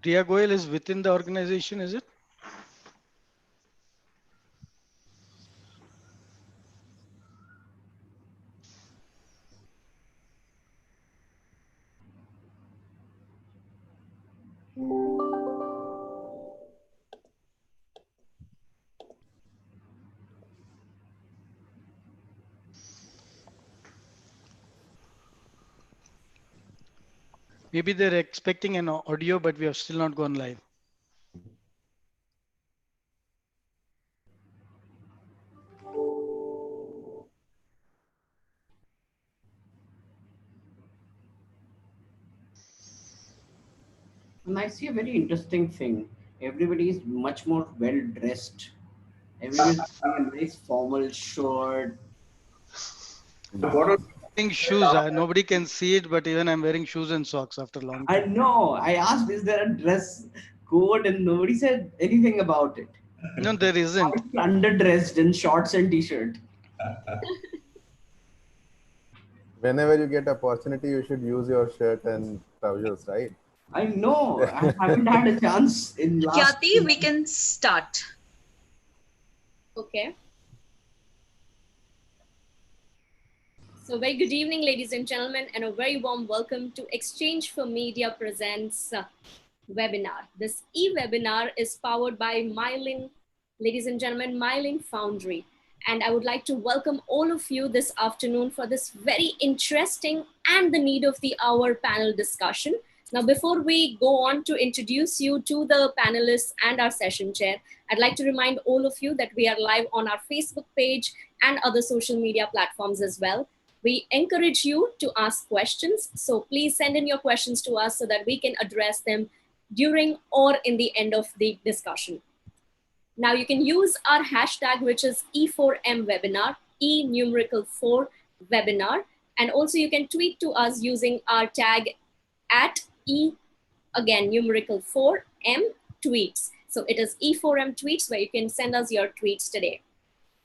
Priya Goyal is within the organization, is it? Maybe they're expecting an audio, but we have still not gone live. And I see a very interesting thing. Everybody is much more well dressed. Everybody is wearing a nice formal shirt. What are Wearing shoes. Nobody can see it, but even I'm wearing shoes and socks after a long I time. know. I asked, is there a dress code? And nobody said anything about it. No, there isn't. Underdressed in shorts and t-shirt. Whenever you get opportunity, you should use your shirt and trousers, right? I know. I haven't had a chance in last. Kyati, we can start. Okay. So very good evening, ladies and gentlemen, and a very warm welcome to Exchange for Media Presents webinar. This e-webinar is powered by Myelin, ladies and gentlemen, Myelin Foundry. And I would like to welcome all of you this afternoon for this very interesting and the need of the hour panel discussion. Now, before we go on to introduce you to the panelists and our session chair, I'd like to remind all of you that we are live on our Facebook page and other social media platforms as well. We encourage you to ask questions. So please send in your questions to us so that we can address them during or in the end of the discussion. Now you can use our hashtag, which is E4M webinar, E numerical 4 webinar. And also you can tweet to us using our tag at E, again, numerical 4M tweets. So it is E4M tweets where you can send us your tweets today.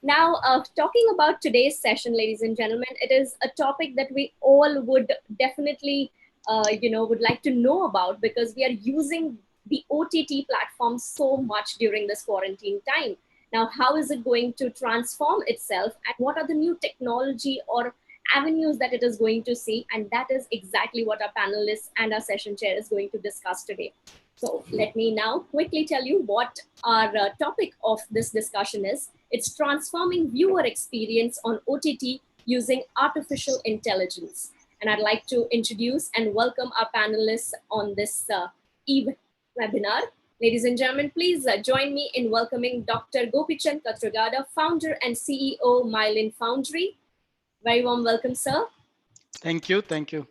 Now, talking about today's session, ladies and gentlemen, it is a topic that we all would definitely, would like to know about, because we are using the OTT platform so much during this quarantine time. Now, how is it going to transform itself, and what are the new technology or avenues that it is going to see? And that is exactly what our panelists and our session chair is going to discuss today. So let me now quickly tell you what our topic of this discussion is. It's transforming viewer experience on OTT using artificial intelligence. And I'd like to introduce and welcome our panelists on this webinar. Ladies and gentlemen, please join me in welcoming Dr. Gopichand Katragada, founder and CEO, Myelin Foundry. Very warm welcome, sir. Thank you. Thank you.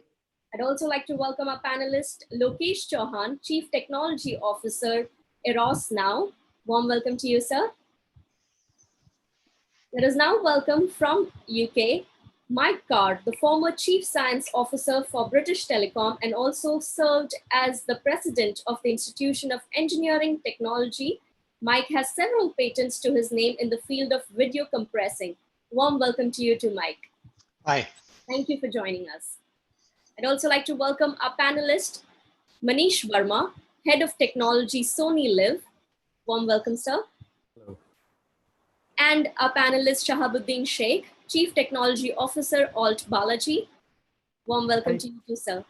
I'd also like to welcome our panelist, Lokesh Chauhan, Chief Technology Officer, Eros Now. Warm welcome to you, sir. Let us now welcome from UK, Mike Card, the former Chief Science Officer for British Telecom and also served as the President of the Institution of Engineering Technology. Mike has several patents to his name in the field of video compressing. Warm welcome to you too, Mike. Hi. Thank you for joining us. I'd also like to welcome our panelist, Manish Verma, Head of Technology, Sony Live. Warm welcome, sir. Hello. And our panelist, Shahabuddin Sheikh, Chief Technology Officer, Alt Balaji. Warm welcome to you too, sir.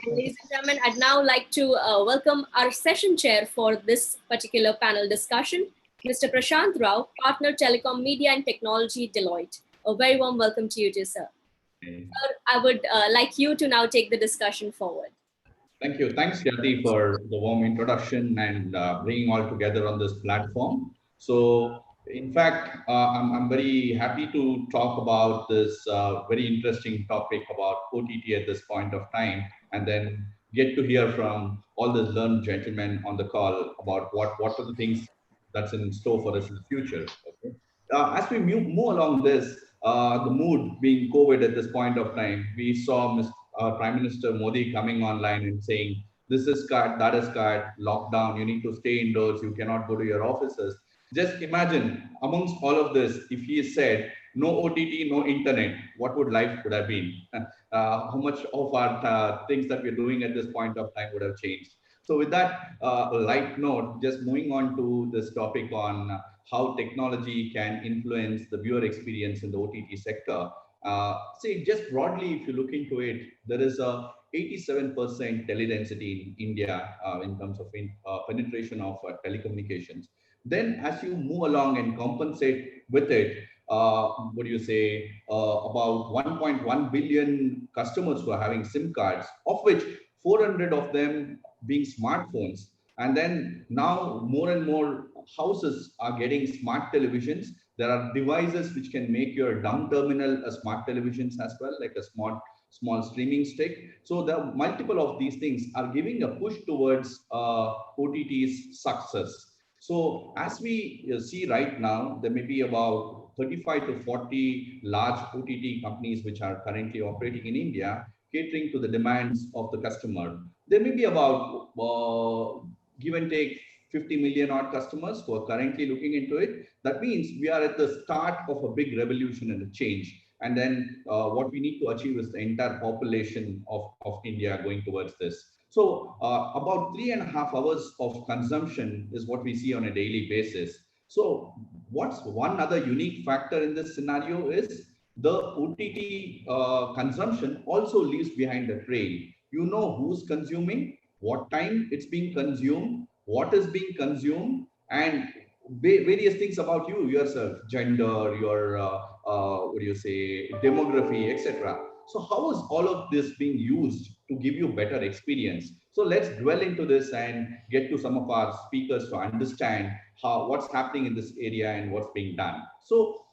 And ladies and gentlemen, I'd now like to welcome our session chair for this particular panel discussion, Mr. Prashant Rao, Partner Telecom Media and Technology, Deloitte. A very warm welcome to you too, sir. Sir, I would like you to now take the discussion forward. Thank you. Thanks, Yati, for the warm introduction and bringing all together on this platform. So, in fact, I'm very happy to talk about this very interesting topic about OTT at this point of time, and then get to hear from all the learned gentlemen on the call about what are the things that's in store for us in the future. Okay. As we move along this, the mood being COVID at this point of time, we saw Prime Minister Modi coming online and saying, this is cut, that is cut, lockdown, you need to stay indoors, you cannot go to your offices. Just imagine, amongst all of this, if he said, no OTT, no internet, what would life would have been? How much of our things that we're doing at this point of time would have changed? So with that light note, just moving on to this topic on how technology can influence the viewer experience in the OTT sector. See, just broadly, if you look into it, there is a 87% teledensity in India in terms of penetration of telecommunications. Then, as you move along and compensate with it, what do you say, about 1.1 billion customers who are having SIM cards, of which 400 of them being smartphones. And then now more and more houses are getting smart televisions. There are devices which can make your dumb terminal a smart televisions as well, like a small streaming stick. So the multiple of these things are giving a push towards OTT's success. So as we see right now, there may be about 35 to 40 large OTT companies which are currently operating in India, catering to the demands of the customer. There may be about give and take 50 million odd customers who are currently looking into it. That means we are at the start of a big revolution and a change. And then what we need to achieve is the entire population of India going towards this. So about 3.5 hours of consumption is what we see on a daily basis. So what's one other unique factor in this scenario is the OTT consumption also leaves behind a trail. You know who's consuming, what time it's being consumed, what is being consumed, and various things about you yourself, gender, your what do you say, demography, etc. So how is all of this being used to give you better experience? So let's dwell into this and get to some of our speakers to understand how what's happening in this area and what's being done. So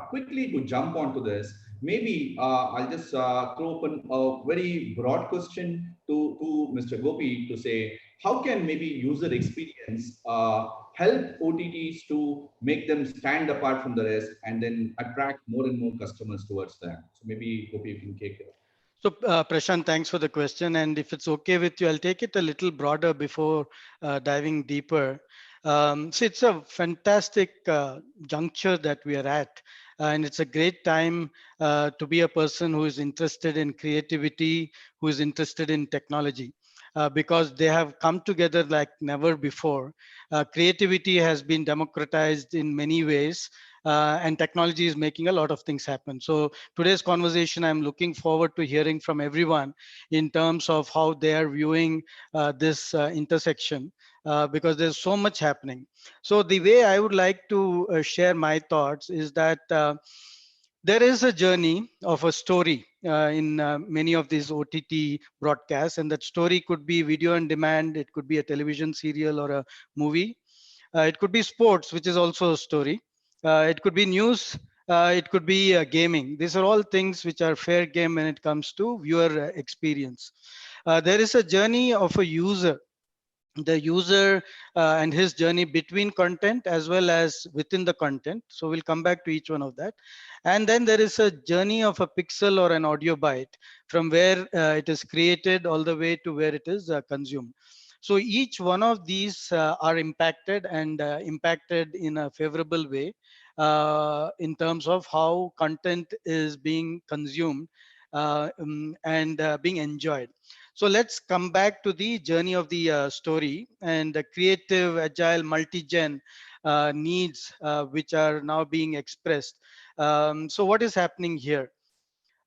quickly to jump onto this, maybe I'll just throw open a very broad question to Mr. Gopi to say, how can maybe user experience help OTTs to make them stand apart from the rest and then attract more and more customers towards them? So maybe Gopi, you can take it. So, Prashant, thanks for the question. And if it's okay with you, I'll take it a little broader before diving deeper. So it's a fantastic juncture that we are at. And it's a great time to be a person who is interested in creativity, who is interested in technology. Because they have come together like never before. Creativity has been democratized in many ways, and technology is making a lot of things happen. So today's conversation, I'm looking forward to hearing from everyone in terms of how they are viewing this intersection, because there's so much happening. So the way I would like to share my thoughts is that there is a journey of a story in many of these OTT broadcasts, and that story could be video on demand, it could be a television serial or a movie. It could be sports, which is also a story. It could be news. It could be gaming. These are all things which are fair game when it comes to viewer experience. There is a journey of a user, the user and his journey between content as well as within the content. So we'll come back to each one of that. And then there is a journey of a pixel or an audio byte from where it is created all the way to where it is consumed. So each one of these are impacted and impacted in a favorable way in terms of how content is being consumed and being enjoyed. So let's come back to the journey of the story and the creative, agile, multi-gen needs which are now being expressed. So what is happening here?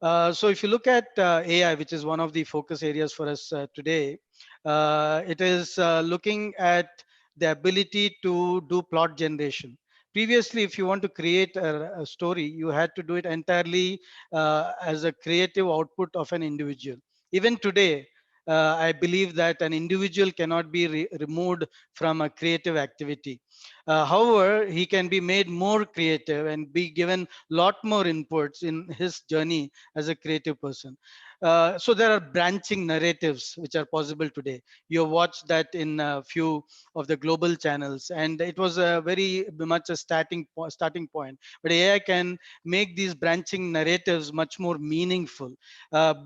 So if you look at AI, which is one of the focus areas for us today, it is looking at the ability to do plot generation. Previously, if you want to create a story, you had to do it entirely as a creative output of an individual. Even today, I believe that an individual cannot be removed from a creative activity. However, he can be made more creative and be given lot more inputs in his journey as a creative person. So there are branching narratives which are possible today. You have watched that in a few of the global channels, and it was a very much a starting point. But AI can make these branching narratives much more meaningful.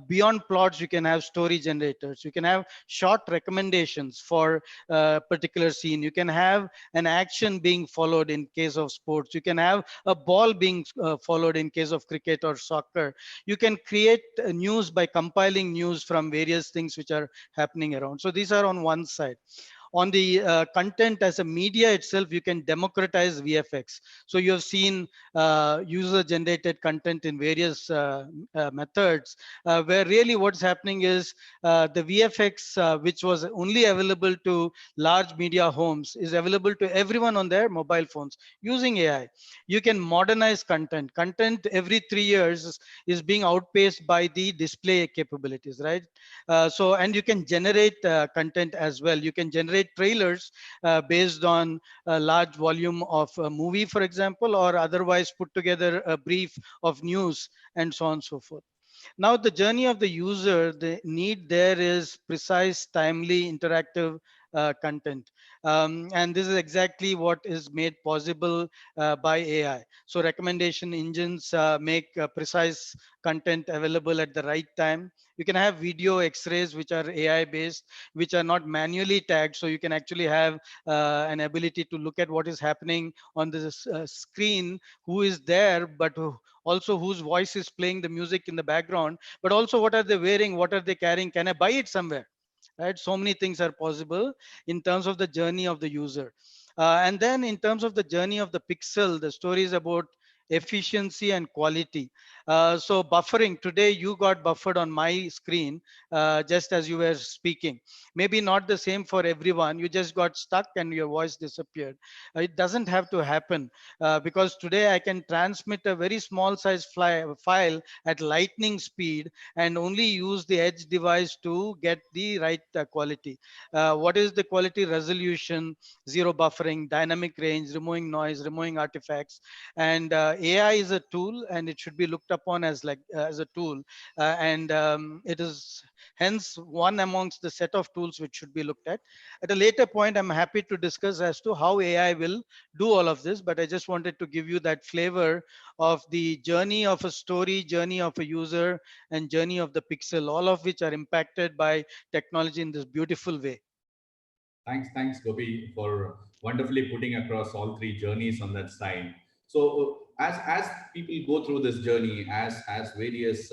Beyond plots, you can have story generators. You can have short recommendations for a particular scene. You can have an action being followed in case of sports. You can have a ball being followed in case of cricket or soccer. You can create news by by compiling news from various things which are happening around. So these are on one side. On the content as a media itself, you can democratize VFX. So you have seen user generated content in various methods, where really what's happening is the VFX, which was only available to large media homes, is available to everyone on their mobile phones using AI. You can modernize content. Content every 3 years is being outpaced by the display capabilities, right? So, and you can generate content as well. You can generate trailers based on a large volume of a movie, for example, or otherwise put together a brief of news and so on and so forth. Now, the journey of the user, the need there is precise, timely, interactive content. And this is exactly what is made possible by AI. So recommendation engines make precise content available at the right time. You can have video x-rays which are AI based, which are not manually tagged. So you can actually have an ability to look at what is happening on this screen, who is there, but also whose voice is playing the music in the background, but also what are they wearing, what are they carrying, can I buy it somewhere, right? So many things are possible in terms of the journey of the user. And then in terms of the journey of the pixel, the story is about efficiency and quality. So buffering, today you got buffered on my screen just as you were speaking. Maybe not the same for everyone. You just got stuck and your voice disappeared. It doesn't have to happen because today I can transmit a very small size file at lightning speed and only use the edge device to get the right quality. What is the quality? Resolution, zero buffering, dynamic range, removing noise, removing artifacts. And AI is a tool, and it should be looked upon as like as a tool. And it is hence one amongst the set of tools which should be looked at. At a later point, I'm happy to discuss as to how AI will do all of this, but I just wanted to give you that flavor of the journey of a story, journey of a user, and journey of the pixel, all of which are impacted by technology in this beautiful way. Thanks, Gopi, for wonderfully putting across all three journeys on that side. So, as people go through this journey, as various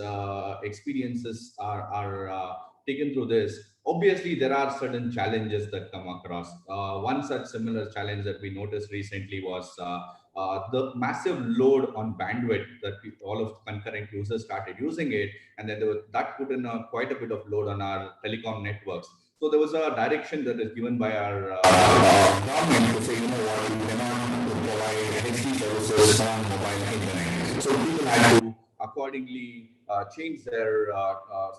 experiences are taken through this, obviously there are certain challenges that come across. One such similar challenge that we noticed recently was the massive load on bandwidth that all of concurrent users started using it, and then that put in quite a bit of load on our telecom networks. So there was a direction that is given by our government to say, you know what, we cannot provide HD services on mobile internet. So people had to accordingly change their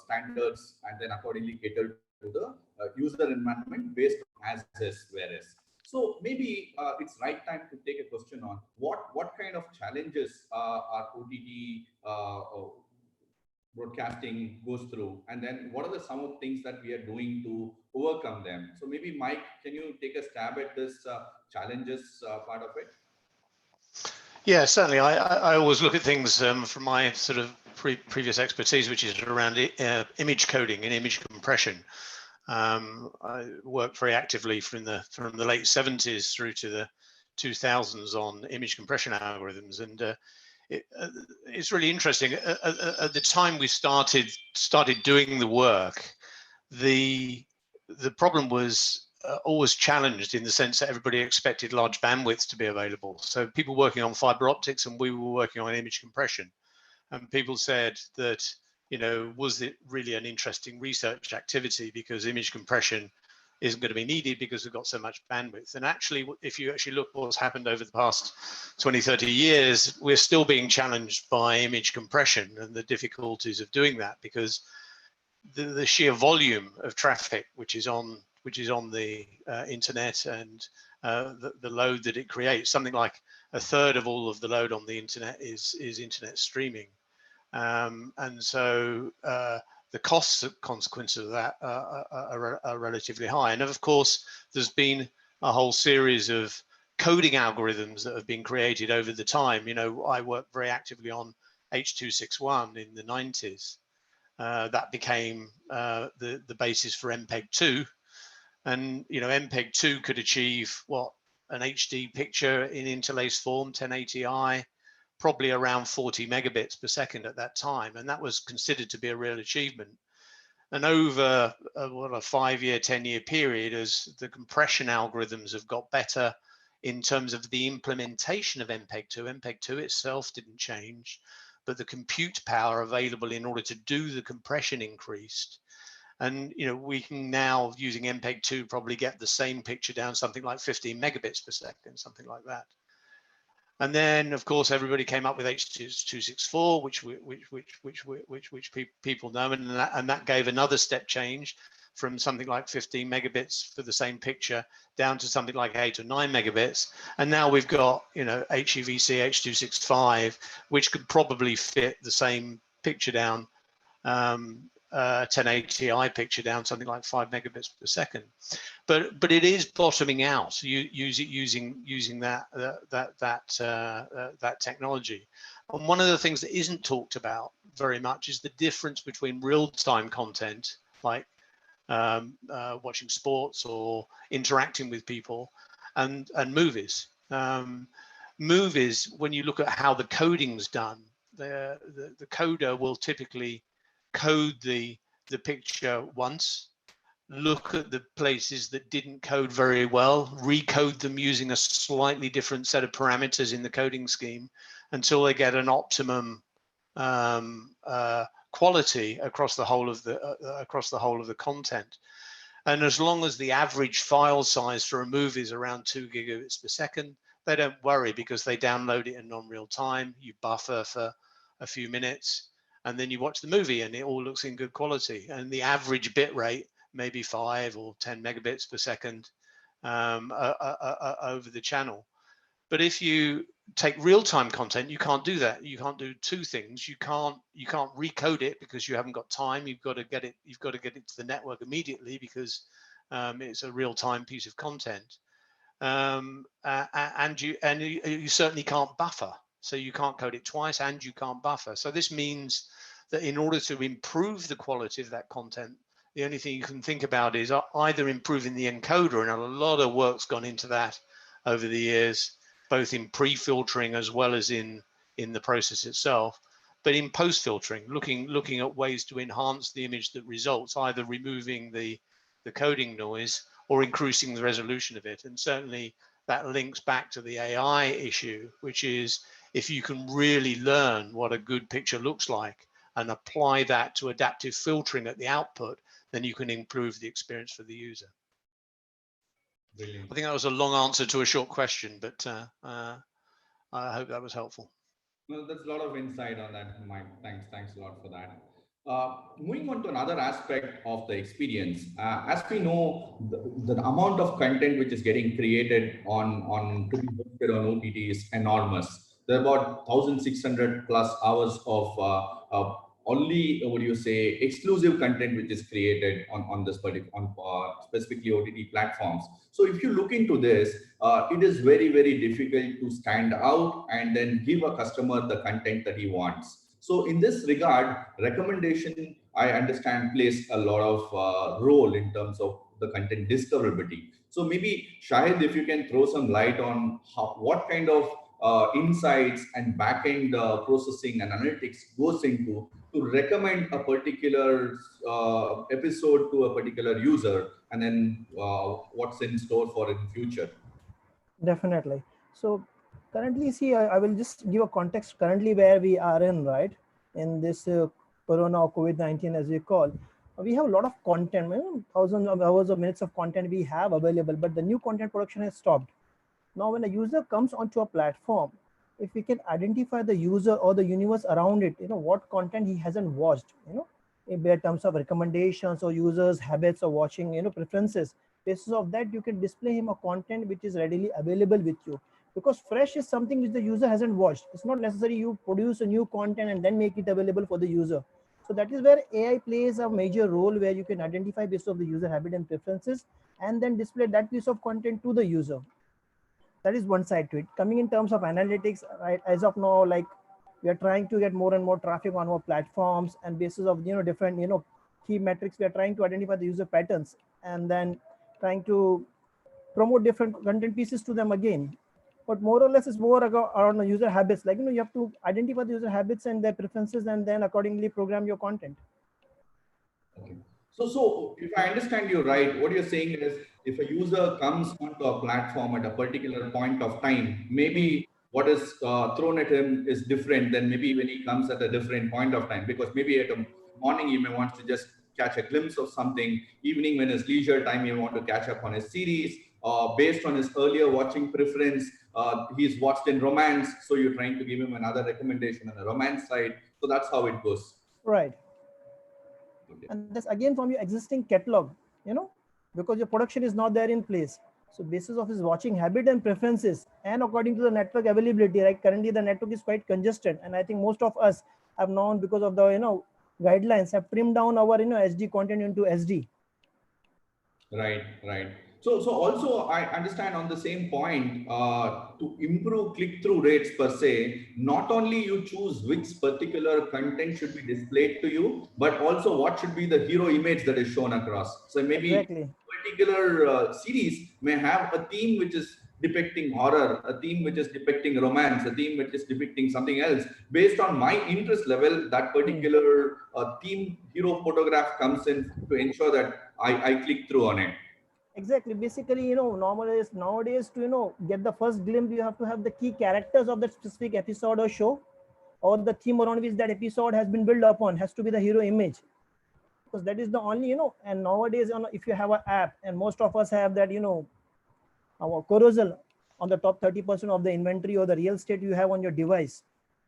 standards and then accordingly cater to the user environment based on as is, where is. So maybe it's right time to take a question on what kind of challenges are OTT broadcasting goes through, and then what are the some of things that we are doing to overcome them. So maybe Mike, can you take a stab at this challenges part of it? Yeah, certainly. I always look at things from my sort of previous expertise, which is around image coding and image compression. I worked very actively from the late 70s through to the 2000s on image compression algorithms, and it's really interesting. At the time we started doing the work, the problem was always challenged in the sense that everybody expected large bandwidths to be available. So people working on fiber optics and we were working on image compression, and people said that, you know, was it really an interesting research activity because image compression isn't going to be needed because we've got so much bandwidth. And actually, if you actually look what's happened over the past 20, 30 years, we're still being challenged by image compression and the difficulties of doing that, because the sheer volume of traffic which is on the internet, and the load that it creates, something like a third of all of the load on the internet is internet streaming, and so the costs consequences of that are relatively high. And of course, there's been a whole series of coding algorithms that have been created over the time. You know, I worked very actively on H.261 in the 90s. That became the basis for MPEG-2. And, you know, MPEG-2 could achieve what, an HD picture in interlaced form, 1080i, probably around 40 megabits per second at that time, and that was considered to be a real achievement. And over a 5-year, 10-year period, as the compression algorithms have got better in terms of the implementation of MPEG-2, MPEG-2 itself didn't change, but the compute power available in order to do the compression increased. And we can now, using MPEG-2, probably get the same picture down something like 15 megabits per second, something like that. And then, of course, everybody came up with H.264, which people know, and that gave another step change from something like 15 megabits for the same picture down to something like 8 or 9 megabits. And now we've got, HEVC H.265, which could probably fit the same picture down, 1080i picture down something like 5 megabits per second. But it is bottoming out using that technology. And one of the things that isn't talked about very much is the difference between real-time content, like watching sports or interacting with people, and movies. Movies, when you look at how the coding's done, the coder will typically code the picture once, look at the places that didn't code very well, recode them using a slightly different set of parameters in the coding scheme until they get an optimum quality across the whole of the content. And as long as the average file size for a movie is around 2 gigabits per second, they don't worry, because they download it in non-real time. You buffer for a few minutes, and then you watch the movie and it all looks in good quality. And the average bit rate maybe 5 or 10 megabits per second over the channel. But if you take real-time content, you can't do that. You can't do two things. You can't recode it because you haven't got time. You've got to get it to the network immediately, because it's a real-time piece of content. And you certainly can't buffer. So you can't code it twice, and you can't buffer. So this means that in order to improve the quality of that content, the only thing you can think about is either improving the encoder, and a lot of work's gone into that over the years, both in pre-filtering as well as in the process itself, but in post-filtering, looking at ways to enhance the image that results, either removing the coding noise or increasing the resolution of it. And certainly that links back to the AI issue, which is, if you can really learn what a good picture looks like and apply that to adaptive filtering at the output, then you can improve the experience for the user. Brilliant. I think that was a long answer to a short question, but I hope that was helpful. Well, there's a lot of insight on that, Mike. Thanks a lot for that. Moving on to another aspect of the experience, as we know, the amount of content which is getting created to be hosted on OTT is enormous. There are about 1,600 plus hours of only, what do you say, exclusive content which is created on this particular, specifically OTT platforms. So if you look into this, it is very difficult to stand out and then give a customer the content that he wants. So in this regard, recommendation, I understand, plays a lot of role in terms of the content discoverability. So maybe Shahid, if you can throw some light on what kind of insights and backend processing and analytics goes into to recommend a particular episode to a particular user, and then what's in store for in future. Definitely. So currently, see, I will just give a context currently where we are in, right? In this Corona or COVID-19, as we call, we have a lot of content, thousands of hours of minutes of content we have available, but the new content production has stopped. Now, when a user comes onto a platform, if we can identify the user or the universe around it, what content he hasn't watched, in terms of recommendations or users' habits or watching, preferences, basis of that, you can display him a content which is readily available with you. Because fresh is something which the user hasn't watched. It's not necessary you produce a new content and then make it available for the user. So that is where AI plays a major role, where you can identify based on the user habit and preferences and then display that piece of content to the user. That is one side to it. Coming in terms of analytics, right, as of now, like, we are trying to get more and more traffic on our platforms, and basis of different key metrics, we are trying to identify the user patterns and then trying to promote different content pieces to them again. but more or less it's more around the user habits. Like, you have to identify the user habits and their preferences and then accordingly program your content. Okay. So if I understand you right, what you're saying is if a user comes onto a platform at a particular point of time, maybe what is thrown at him is different than maybe when he comes at a different point of time. Because maybe at a morning he may want to just catch a glimpse of something. Evening, when his leisure time, he may want to catch up on his series. Based on his earlier watching preference, he's watched in romance. So you're trying to give him another recommendation on the romance side. So that's how it goes. Right. And that's again from your existing catalog, because your production is not there in place. So basis of his watching habit and preferences, and according to the network availability, right? Currently the network is quite congested, and I think most of us have known, because of the guidelines, have trimmed down our HD content into SD. Right, right. So also I understand on the same point, to improve click-through rates per se, not only you choose which particular content should be displayed to you, but also what should be the hero image that is shown across. So maybe Exactly. particular series may have a theme which is depicting horror, a theme which is depicting romance, a theme which is depicting something else. Based on my interest level, that particular theme hero photograph comes in to ensure that I click through on it. Exactly. Basically, nowadays to get the first glimpse, you have to have the key characters of that specific episode or show, or the theme around which that episode has been built upon has to be the hero image, because that is the only And nowadays, if you have an app, and most of us have that, our carousel on the top 30% of the inventory or the real estate you have on your device.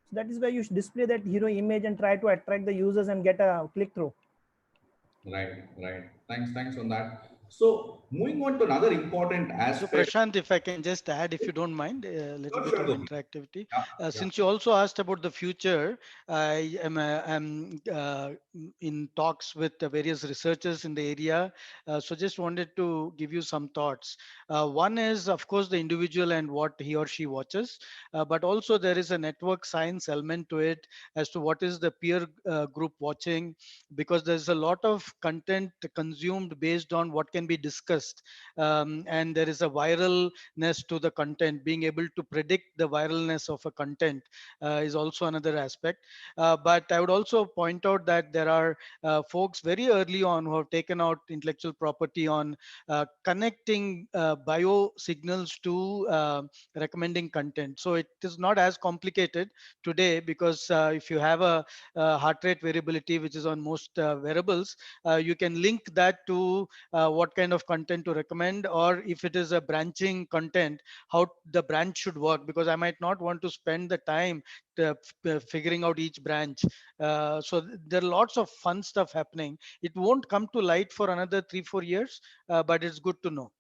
So that is where you should display that hero image and try to attract the users and get a click through. Right, right. Thanks on that. So moving on to another important So aspect. Prashant, if I can just add, if you don't mind, a little Sure, bit sure, of Gopi. interactivity. Yeah, yeah. Since you also asked about the future, I am in talks with the various researchers in the area. So just wanted to give you some thoughts. One is, of course, the individual and what he or she watches, but also there is a network science element to it as to what is the peer group watching, because there's a lot of content consumed based on what can be discussed, and there is a viralness to the content. Being able to predict the viralness of a content is also another aspect. But I would also point out that there are folks very early on who have taken out intellectual property on connecting bio signals to recommending content. So it is not as complicated today, because if you have a heart rate variability, which is on most wearables, you can link that to what kind of content to recommend, or if it is a branching content, how the branch should work, because I might not want to spend the time figuring out each branch. So there are lots of fun stuff happening. It won't come to light for another 3-4 years, but it's good to know.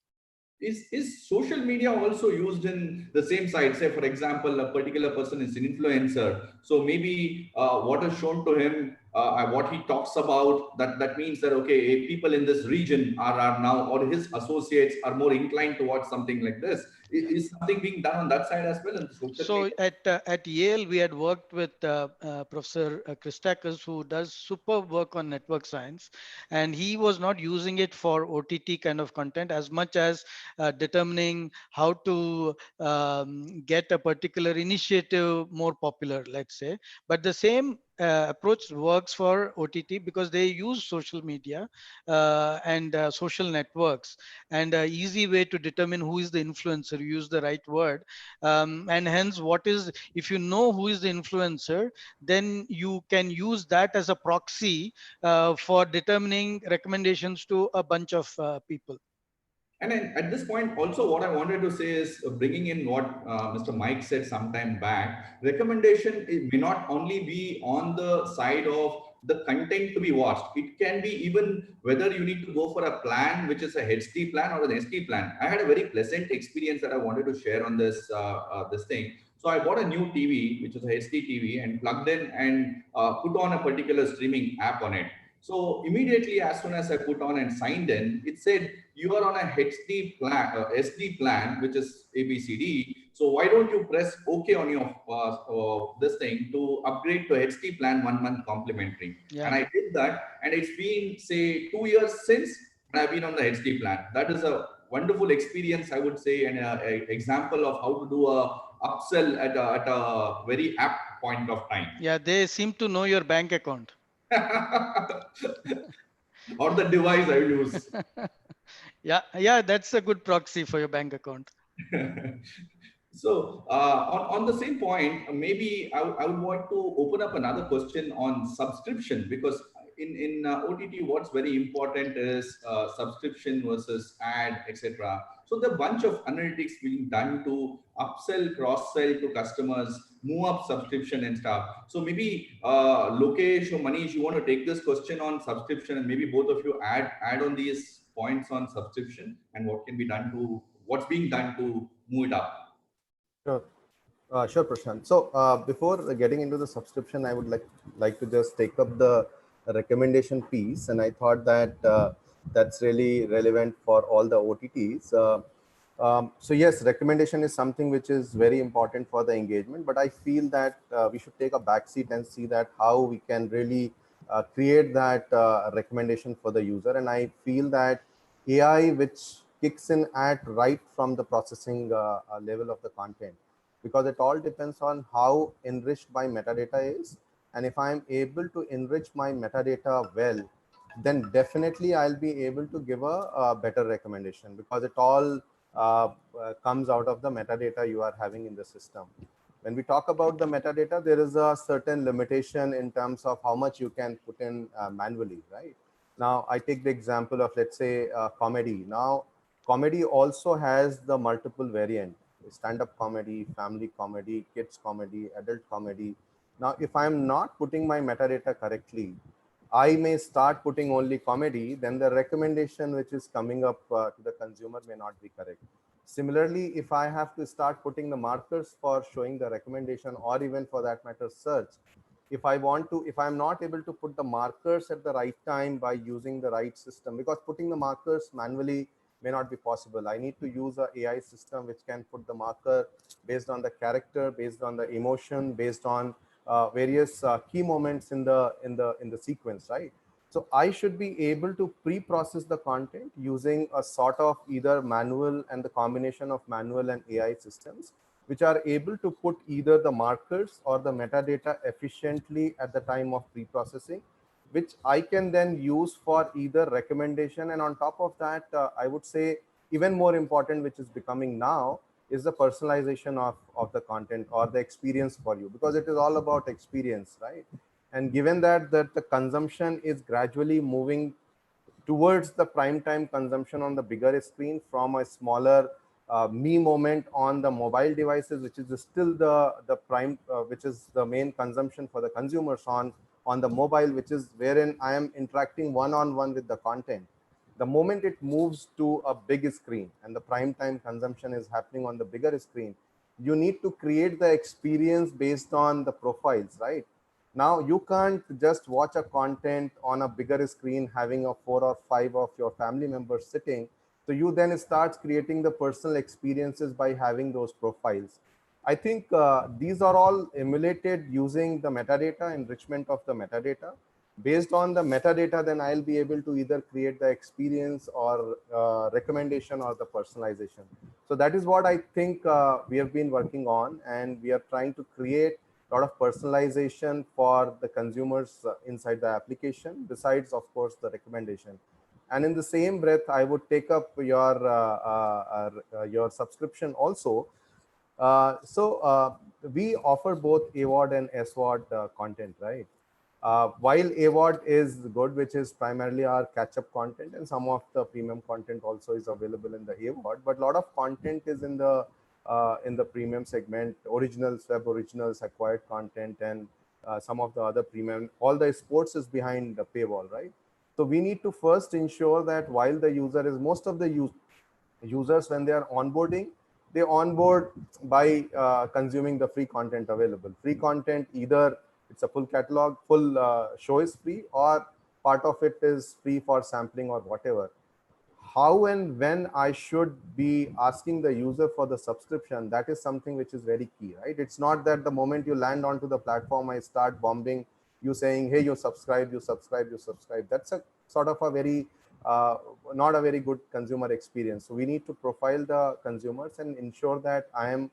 Is social media also used in the same side? Say, for example, a particular person is an influencer. So maybe what is shown to him, what he talks about, that means that, okay, people in this region are now, or his associates are more inclined towards something like this. Is something being done on that side as well in the social So media? at Yale, we had worked with Professor Christakis, who does superb work on network science, and he was not using it for OTT kind of content as much as determining how to get a particular initiative more popular, let's say. But the same approach works for OTT, because they use social media and social networks, and an easy way to determine who is the influencer, you use the right word. And hence, what is, if you know who is the influencer, then you can use that as a proxy for determining recommendations to a bunch of people. And then at this point, also what I wanted to say is bringing in what Mr. Mike said sometime back. Recommendation may not only be on the side of the content to be watched. It can be even whether you need to go for a plan, which is a HD plan or an SD plan. I had a very pleasant experience that I wanted to share on this thing. So I bought a new TV, which is a HD TV, and plugged in and put on a particular streaming app on it. So immediately, as soon as I put on and signed in, it said you are on a HD plan, SD plan, which is ABCD. So why don't you press OK on your this thing to upgrade to HD plan 1 month complimentary? Yeah. And I did that, and it's been say 2 years since, and I've been on the HD plan. That is a wonderful experience, I would say, and an example of how to do a upsell at a very apt point of time. Yeah, they seem to know your bank account. Or the device I use. Yeah, that's a good proxy for your bank account. So on the same point, maybe I would want to open up another question on subscription, because in OTT, what's very important is subscription versus ad, etc. So the bunch of analytics being done to upsell, cross-sell to customers, move up subscription and stuff. So maybe Lokesh or Manish, you want to take this question on subscription, and maybe both of you add on these points on subscription and what can be done to, what's being done to move it up. Sure. Sure, Prashant. So before getting into the subscription, I would like to just take up the recommendation piece, and I thought that that's really relevant for all the OTTs. So yes, recommendation is something which is very important for the engagement, but I feel that we should take a backseat and see that how we can really create that recommendation for the user. And I feel that AI, which kicks in at right from the processing level of the content, because it all depends on how enriched my metadata is. And if I'm able to enrich my metadata well, then definitely I'll be able to give a better recommendation, because it all comes out of the metadata you are having in the system. When we talk about the metadata, there is a certain limitation in terms of how much you can put in manually, right? Now, I take the example of, let's say, comedy. Now, comedy also has the multiple variant: stand-up comedy, family comedy, kids comedy, adult comedy. Now, if I'm not putting my metadata correctly, I may start putting only comedy, then the recommendation which is coming up to the consumer may not be correct. Similarly, if I have to start putting the markers for showing the recommendation, or even for that matter, search, if I'm not able to put the markers at the right time by using the right system, because putting the markers manually may not be possible. I need to use a AI system which can put the marker based on the character, based on the emotion, based on various key moments in the sequence, right? So I should be able to pre-process the content using a sort of either manual and the combination of manual and AI systems, which are able to put either the markers or the metadata efficiently at the time of pre-processing, which I can then use for either recommendation. And on top of that, I would say even more important, which is becoming now, is the personalization of the content or the experience for you, because it is all about experience, right? And given that the consumption is gradually moving towards the prime time consumption on the bigger screen from a smaller me moment on the mobile devices, which is still the prime, which is the main consumption for the consumers on the mobile, which is wherein I am interacting one-on-one with the content. The moment it moves to a big screen and the prime time consumption is happening on the bigger screen, you need to create the experience based on the profiles, right? Now you can't just watch a content on a bigger screen having a 4 or 5 of your family members sitting. So you then start creating the personal experiences by having those profiles. I think these are all emulated using the metadata, enrichment of the metadata. Based on the metadata, then I'll be able to either create the experience or recommendation or the personalization. So that is what I think we have been working on, and we are trying to create a lot of personalization for the consumers inside the application, besides, of course, the recommendation. And in the same breath, I would take up your subscription also. We offer both AWOD and SWOD content, right? While AWOD is good, which is primarily our catch-up content, and some of the premium content also is available in the AWOD, but a lot of content is in the premium segment: originals, web originals, acquired content, and some of the other premium. All the sports is behind the paywall, right? So we need to first ensure that while the user is, most of the users, when they are onboarding, they onboard by consuming the free content available. Free content, either it's a full catalog, full show is free, or part of it is free for sampling or whatever. How and when I should be asking the user for the subscription, that is something which is very key, right? It's not that the moment you land onto the platform, I start bombing you saying, hey, you subscribe, you subscribe, you subscribe. That's a sort of a very uh, not a very good consumer experience. So we need to profile the consumers and ensure that I'm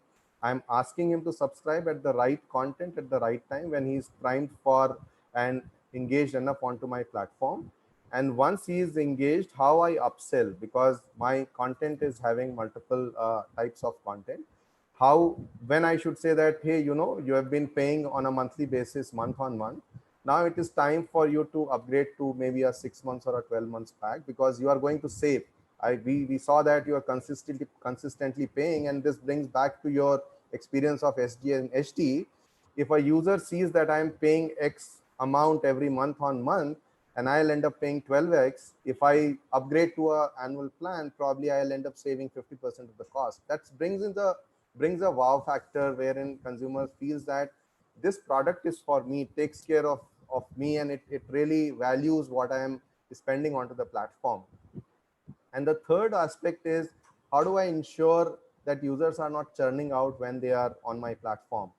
asking him to subscribe at the right content at the right time when he's primed for and engaged enough onto my platform. And once he is engaged, how I upsell, because my content is having multiple types of content. How, when I should say that, hey, you have been paying on a monthly basis, month on month, now it is time for you to upgrade to maybe a 6 months or a 12 months pack, because you are going to save. We saw that you are consistently paying, and this brings back to your experience of SG and HT. If a user sees that I am paying X amount every month on month, and I'll end up paying 12x, if I upgrade to a annual plan, probably I'll end up saving 50% of the cost. That brings a wow factor wherein consumer feels that this product is for me, takes care of me, and it really values what I am spending onto the platform. And the third aspect is, how do I ensure that users are not churning out when they are on my platform?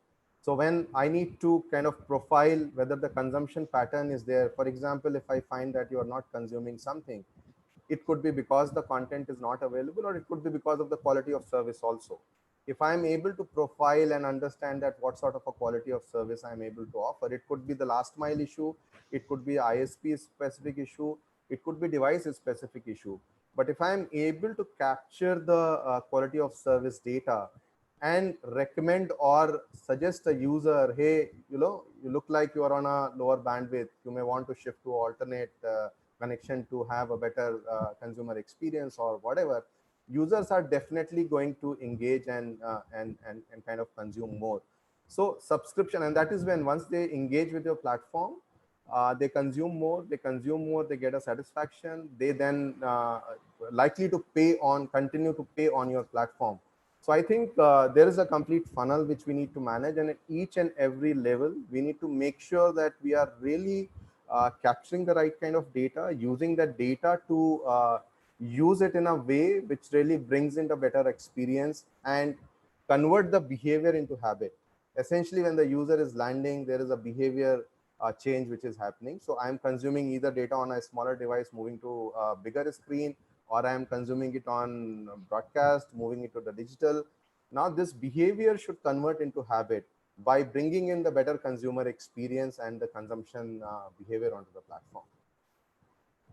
So when I need to kind of profile whether the consumption pattern is there, for example, if I find that you are not consuming something, it could be because the content is not available, or it could be because of the quality of service also. If I'm able to profile and understand that what sort of a quality of service I'm able to offer, it could be the last mile issue, it could be ISP specific issue, it could be device specific issue. But if I'm able to capture the quality of service data and recommend or suggest a user, hey, you look like you are on a lower bandwidth, you may want to shift to alternate connection to have a better consumer experience or whatever, users are definitely going to engage and kind of consume more. So subscription, and that is when once they engage with your platform, they consume more, they get a satisfaction, they then likely to continue to pay on your platform. So I think there is a complete funnel which we need to manage, and at each and every level, we need to make sure that we are really capturing the right kind of data, using that data to use it in a way which really brings in a better experience and convert the behavior into habit. Essentially, when the user is landing, there is a behavior change which is happening. So I'm consuming either data on a smaller device, moving to a bigger screen, or I'm consuming it on broadcast, moving it to the digital. Now this behavior should convert into habit by bringing in the better consumer experience and the consumption behavior onto the platform.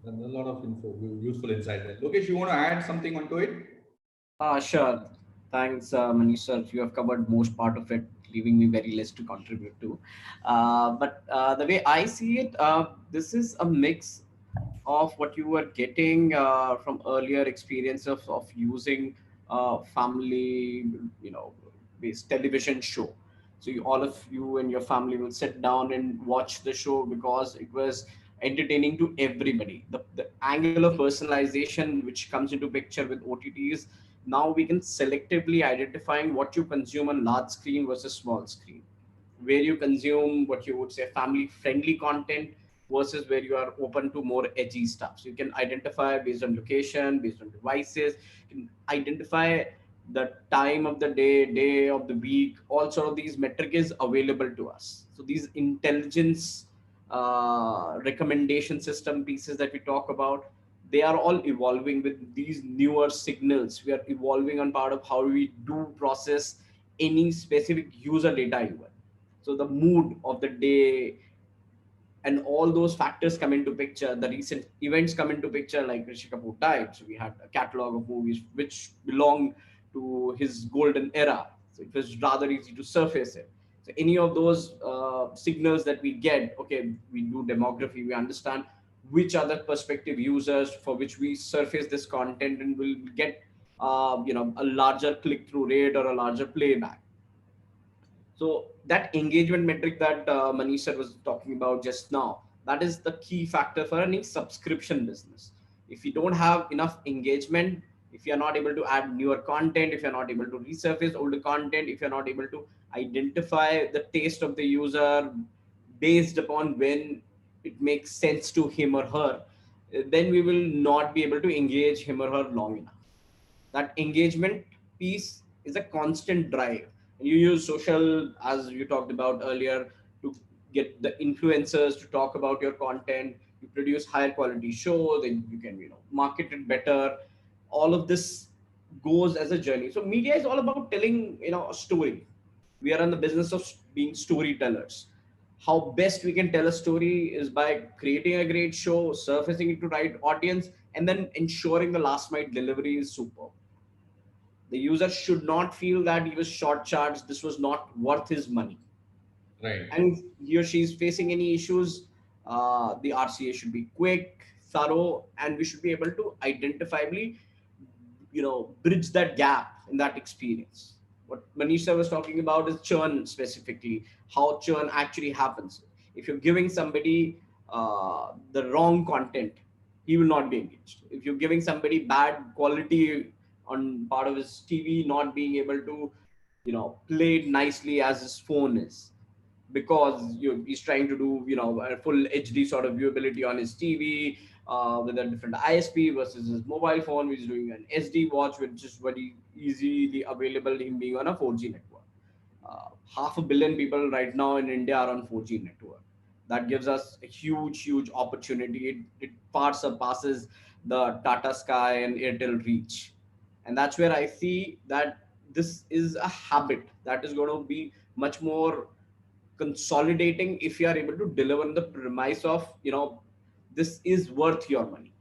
And a lot of info, useful insight there. Lokesh, you want to add something onto it? Sure. Thanks, Manish sir. You have covered most part of it, leaving me very less to contribute to. But the way I see it, this is a mix of what you were getting from earlier experience of using family, based television show. So all of you and your family will sit down and watch the show because it was entertaining to everybody. The angle of personalization which comes into picture with OTTs, now we can selectively identifying what you consume on large screen versus small screen, where you consume what you would say family friendly content versus where you are open to more edgy stuff. So you can identify based on location, based on devices, you can identify the time of the day of the week. All sort of these metric is available to us. So these intelligence recommendation system pieces that we talk about, they are all evolving with these newer signals. We are evolving on part of how we do process any specific user data even. So the mood of the day and all those factors come into picture. The recent events come into picture, like Rishi Kapoor died, so we had a catalog of movies which belong to his golden era, so it was rather easy to surface it. So any of those signals that we get, okay, we do demography, we understand which other perspective users for which we surface this content, and we'll get a larger click through rate or a larger playback. So that engagement metric that Manish sir was talking about just now, that is the key factor for any subscription business. If you don't have enough engagement, if you're not able to add newer content, if you're not able to resurface older content, if you're not able to identify the taste of the user based upon when it makes sense to him or her, then we will not be able to engage him or her long enough. That engagement piece is a constant drive, and you use social, as you talked about earlier, to get the influencers to talk about your content, You produce higher quality show, then you can, market it better. All of this goes as a journey. So media is all about telling, a story. We are in the business of being storytellers. How best we can tell a story is by creating a great show, surfacing it to right audience, and then ensuring the last mile delivery is superb. The user should not feel that he was short charged, this was not worth his money. Right. And if he or she is facing any issues, the RCA should be quick, thorough, and we should be able to identifiably, bridge that gap in that experience. What Manisha was talking about is churn specifically, how churn actually happens. If you're giving somebody the wrong content, he will not be engaged. If you're giving somebody bad quality on part of his TV, not being able to, play it nicely as his phone is, because he's trying to do, a full HD sort of viewability on his TV, with a different ISP versus his mobile phone, which is doing an SD watch, which is very easily available, him being on a 4G network. Half a billion people right now in India are on 4G network. That gives us a huge opportunity. It far surpasses the Tata Sky and Airtel reach. And that's where I see that this is a habit that is going to be much more consolidating if you are able to deliver on the premise of, this is worth your money.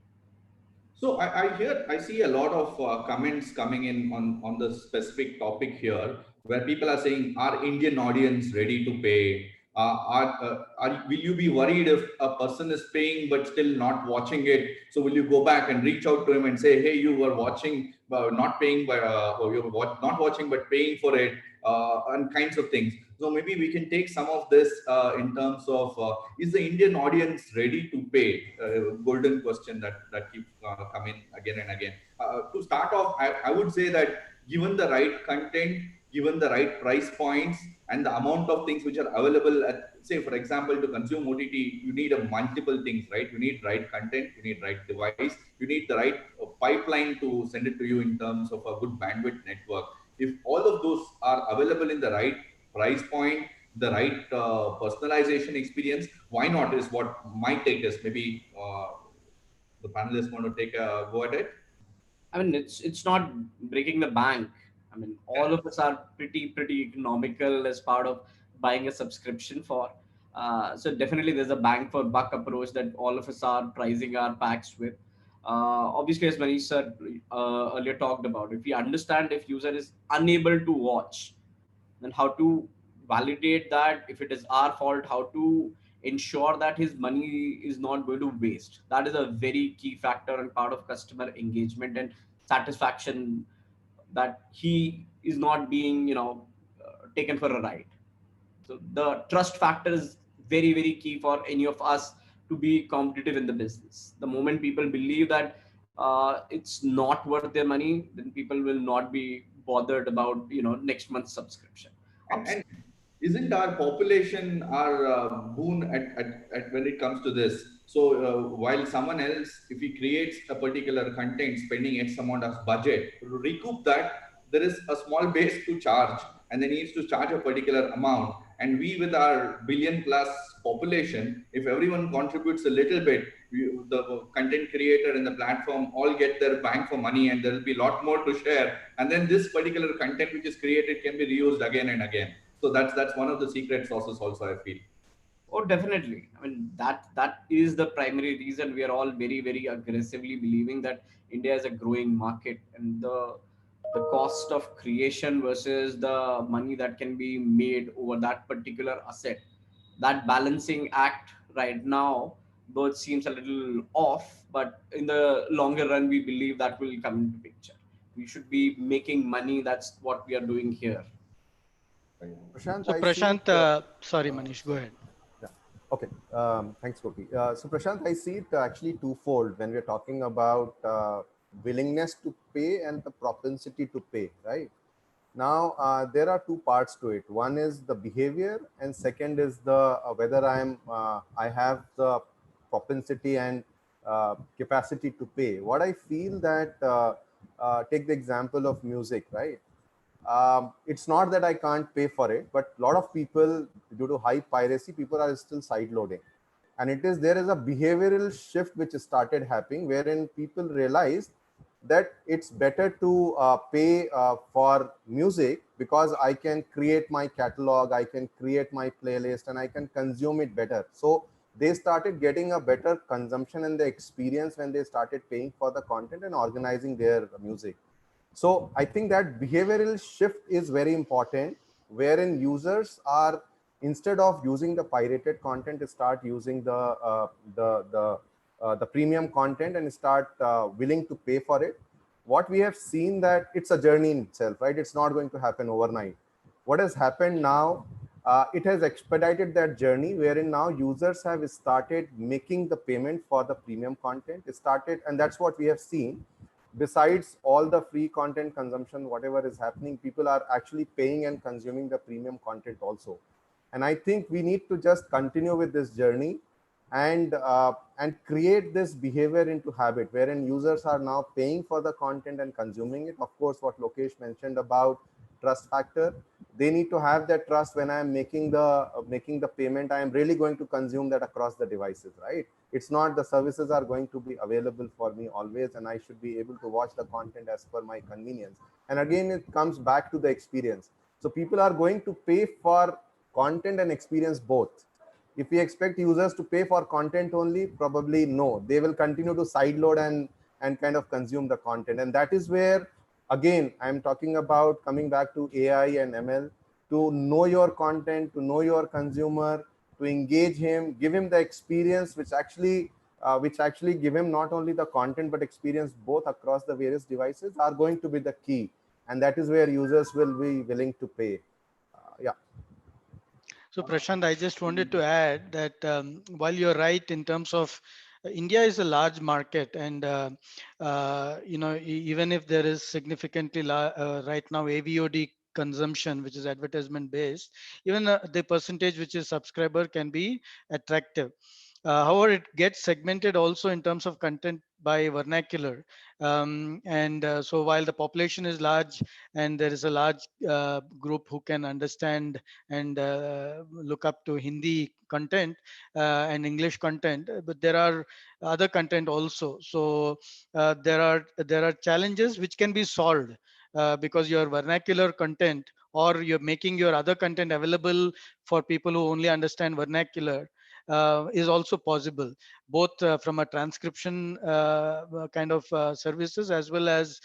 So I see a lot of comments coming in on the specific topic here, where people are saying, "Are Indian audience ready to pay? Will you be worried if a person is paying but still not watching it? So will you go back and reach out to him and say, hey, you were watching, not paying, or you're not watching but paying for it, and kinds of things." So maybe we can take some of this in terms of, is the Indian audience ready to pay? Golden question that keeps coming again and again. To start off, I would say that given the right content, given the right price points, and the amount of things which are available at, say, for example, to consume OTT, you need a multiple things, right? You need right content, you need right device, you need the right pipeline to send it to you in terms of a good bandwidth network. If all of those are available in the right price point, the right personalization experience, why not, is what my take is. Maybe the panelists want to take a go at it. I mean, it's not breaking the bank. I mean, all of us are pretty economical as part of buying a subscription for. So definitely, there's a bang for buck approach that all of us are pricing our packs with. Obviously, as Manish said earlier talked about, if we understand if user is unable to watch, then how to validate that if it is our fault, how to ensure that his money is not going to waste. That is a very key factor and part of customer engagement and satisfaction, that he is not being, taken for a ride. So the trust factor is very key for any of us to be competitive in the business. The moment people believe that it's not worth their money, then people will not be bothered about, next month's subscription. And isn't our population our boon at when it comes to this? So while someone else, if he creates a particular content spending X amount of budget, to recoup that, there is a small base to charge, and they needs to charge a particular amount. And we, with our billion plus population, if everyone contributes a little bit, the content creator and the platform all get their bang for money, and there will be a lot more to share. And then this particular content which is created can be reused again and again. So that's one of the secret sauces also, I feel. Oh, definitely. I mean, that is the primary reason we are all very aggressively believing that India is a growing market, and the cost of creation versus the money that can be made over that particular asset, that balancing act right now, though it seems a little off, but in the longer run, we believe that will come into picture. We should be making money. That's what we are doing here. Prashant, So I see Prashant, it. sorry, Manish, go ahead. Yeah. Okay. Thanks, Gopi. So Prashant, I see it actually twofold when we're talking about willingness to pay and the propensity to pay, right? Now, there are two parts to it. One is the behavior, and second is the whether I have the propensity and capacity to pay. What I feel that take the example of music, right? It's not that I can't pay for it, but a lot of people, due to high piracy, people are still side loading. And there is a behavioral shift which started happening, wherein people realized that it's better to pay for music, because I can create my catalog, I can create my playlist, and I can consume it better. So they started getting a better consumption and the experience when they started paying for the content and organizing their music. So I think that behavioral shift is very important, wherein users are, instead of using the pirated content, start using the premium content and start willing to pay for it. What we have seen, that it's a journey in itself, right? It's not going to happen overnight. What has happened now, it has expedited that journey, wherein now users have started making the payment for the premium content. It started, and that's what we have seen. Besides all the free content consumption, whatever is happening, people are actually paying and consuming the premium content also. And I think we need to just continue with this journey and create this behavior into habit, wherein users are now paying for the content and consuming it. Of course, what Lokesh mentioned about trust factor, they need to have that trust. When I am making the payment, I am really going to consume that across the devices, right? It's not the services are going to be available for me always, and I should be able to watch the content as per my convenience. And again, it comes back to the experience. So people are going to pay for content and experience both. If we expect users to pay for content only, probably no, they will continue to sideload and kind of consume the content. And that is where, again, I'm talking about coming back to AI and ML, to know your content, to know your consumer, to engage him, give him the experience which actually give him not only the content but experience both across the various devices, are going to be the key. And that is where users will be willing to pay. Yeah. So Prashant, I just wanted to add that while you're right in terms of India is a large market, and even if there is significantly right now AVOD consumption, which is advertisement based, even the percentage which is subscriber can be attractive. However, it gets segmented also in terms of content by vernacular. And so while the population is large and there is a large group who can understand and look up to Hindi content and English content, but there are other content also. So there are challenges which can be solved because your vernacular content, or you're making your other content available for people who only understand vernacular, is also possible, both from a transcription kind of services, as well as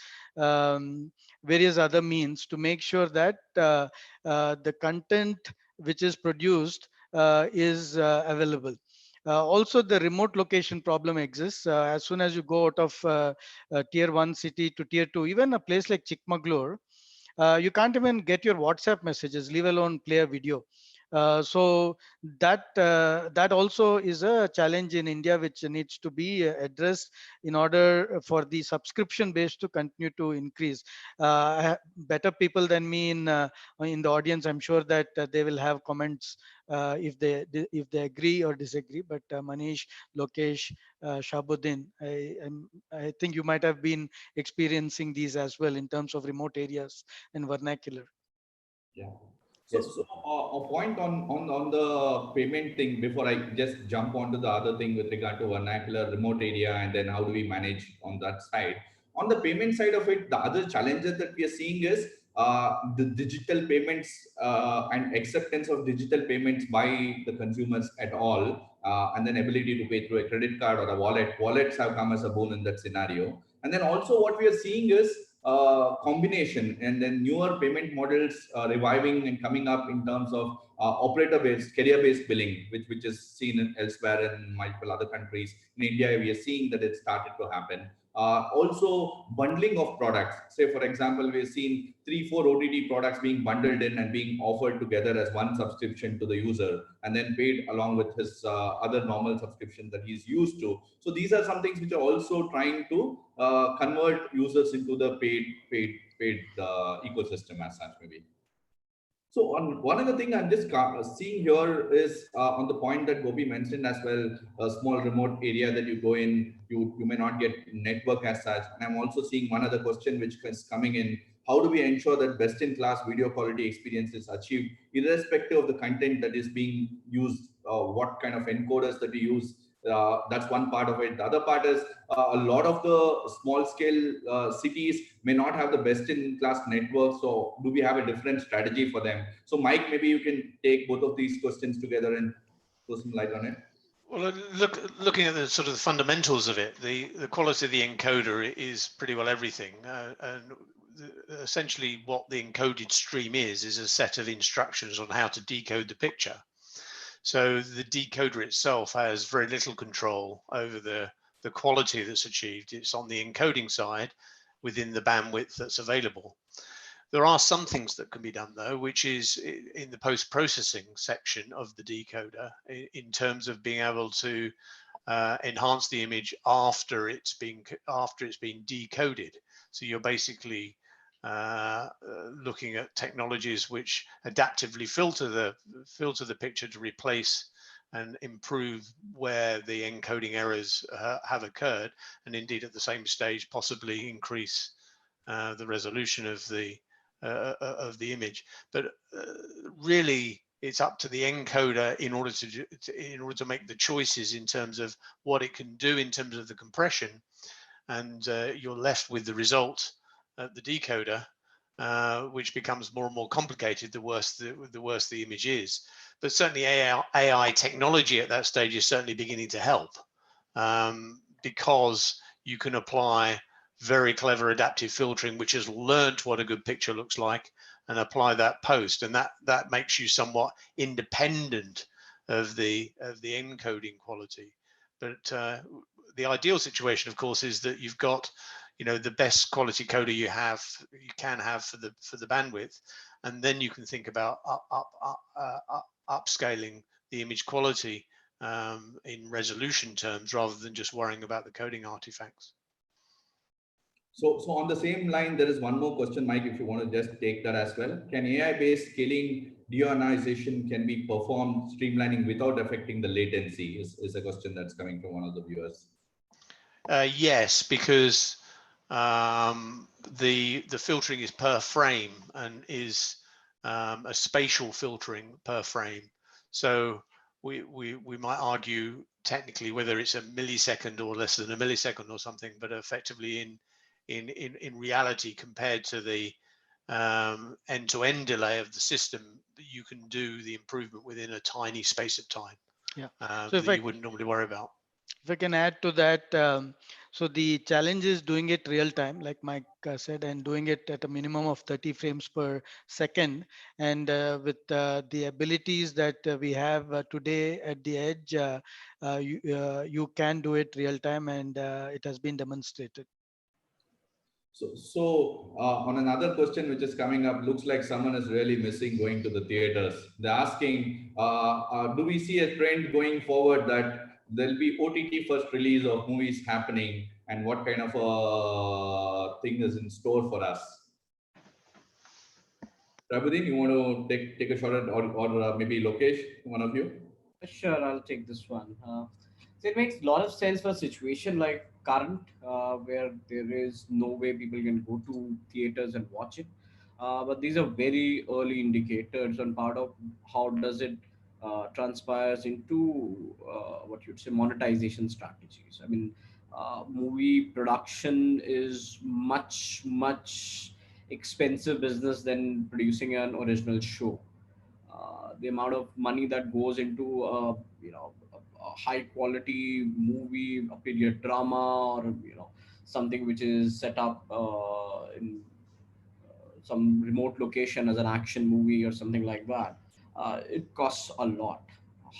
various other means, to make sure that the content which is produced is available. Also, the remote location problem exists. As soon as you go out of tier 1 city to tier 2, even a place like Chikmagalur, you can't even get your WhatsApp messages, leave alone play a video. So that also is a challenge in India, which needs to be addressed in order for the subscription base to continue to increase. Better people than me in the audience, I'm sure that they will have comments if they agree or disagree. But Manish, Lokesh, Shabuddin, I think you might have been experiencing these as well in terms of remote areas and vernacular. Yeah. So, Yes. so a point on the payment thing before I just jump onto the other thing with regard to vernacular, remote area, and then how do we manage on that side. On the payment side of it, the other challenges that we are seeing is the digital payments and acceptance of digital payments by the consumers at all, and then ability to pay through a credit card or a wallet. Wallets have come as a boon in that scenario. And then also what we are seeing is combination and then newer payment models reviving and coming up in terms of operator-based, carrier-based billing, which is seen elsewhere in multiple other countries. In India, we are seeing that it started to happen. Also, bundling of products. Say, for example, we've seen 3-4 OTT products being bundled in and being offered together as one subscription to the user, and then paid along with his other normal subscription that he's used to. So these are some things which are also trying to convert users into the paid ecosystem as such, maybe. So one other thing I'm just seeing here is on the point that Gopi mentioned as well, a small remote area that you go in, you may not get network as such. And I'm also seeing one other question which is coming in. How do we ensure that best in class video quality experience is achieved irrespective of the content that is being used what kind of encoders that we use. That's one part of it. The other part is a lot of the small scale cities may not have the best in class network. So do we have a different strategy for them? So Mike, maybe you can take both of these questions together and throw some light on it. Well, looking at the sort of the fundamentals of it, the quality of the encoder is pretty well everything. And essentially what the encoded stream is a set of instructions on how to decode the picture. So the decoder itself has very little control over the quality that's achieved. It's on the encoding side within the bandwidth that's available. There are some things that can be done though, which is in the post-processing section of the decoder in terms of being able to enhance the image after it's been decoded. So you're basically looking at technologies which adaptively filter the picture to replace and improve where the encoding errors have occurred, and indeed at the same stage possibly increase the resolution of the image. But really it's up to the encoder in order to make the choices in terms of what it can do in terms of the compression, and you're left with the result at the decoder, which becomes more and more complicated the worse the image is. But certainly AI technology at that stage is certainly beginning to help, because you can apply very clever adaptive filtering, which has learnt what a good picture looks like, and apply that post, and that makes you somewhat independent of the encoding quality. But the ideal situation, of course, is that you've got, you know, the best quality coder you can have for the bandwidth, and then you can think about upscaling the image quality in resolution terms, rather than just worrying about the coding artifacts. So on the same line, there is one more question, Mike, if you want to just take that as well. Can AI-based scaling deionization can be performed streamlining without affecting the latency is a question that's coming from one of the viewers. Yes, because the filtering is per frame and is a spatial filtering per frame. So we might argue technically whether it's a millisecond or less than a millisecond or something, but effectively in reality, compared to the end-to-end delay of the system, you can do the improvement within a tiny space of time. Yeah. So that you wouldn't normally worry about. If I can add to that, so the challenge is doing it real time, like Mike said, and doing it at a minimum of 30 frames per second. And with the abilities that we have today at the edge, you can do it real time, and it has been demonstrated. So on another question which is coming up, looks like someone is really missing going to the theaters. They're asking, do we see a trend going forward that there'll be OTT first release of movies happening, and what kind of a thing is in store for us? Prabhudeep, you want to take a shot at, or maybe Lokesh, one of you? Sure, I'll take this one. So it makes a lot of sense for a situation like current, where there is no way people can go to theaters and watch it. But these are very early indicators on part of how does it transpires into what you'd say monetization strategies. I mean, movie production is much expensive business than producing an original show. The amount of money that goes into a high quality movie, a period drama, or something which is set up in some remote location as an action movie or something like that, it costs a lot.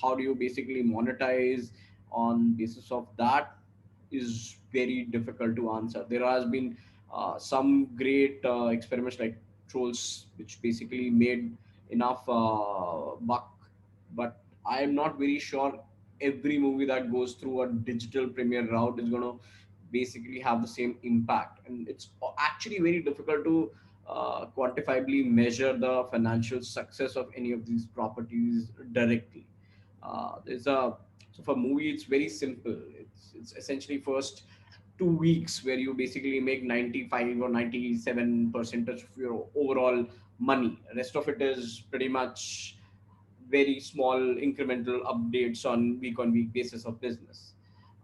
How do you basically monetize on basis of that is very difficult to answer. There has been some great experiments like Trolls, which basically made enough buck, but I am not very sure every movie that goes through a digital premiere route is going to basically have the same impact, and it's actually very difficult to quantifiably measure the financial success of any of these properties directly. There's a So for movie it's very simple. It's essentially first 2 weeks where you basically make 95 or 97% of your overall money. Rest of it is pretty much very small incremental updates on week basis of business.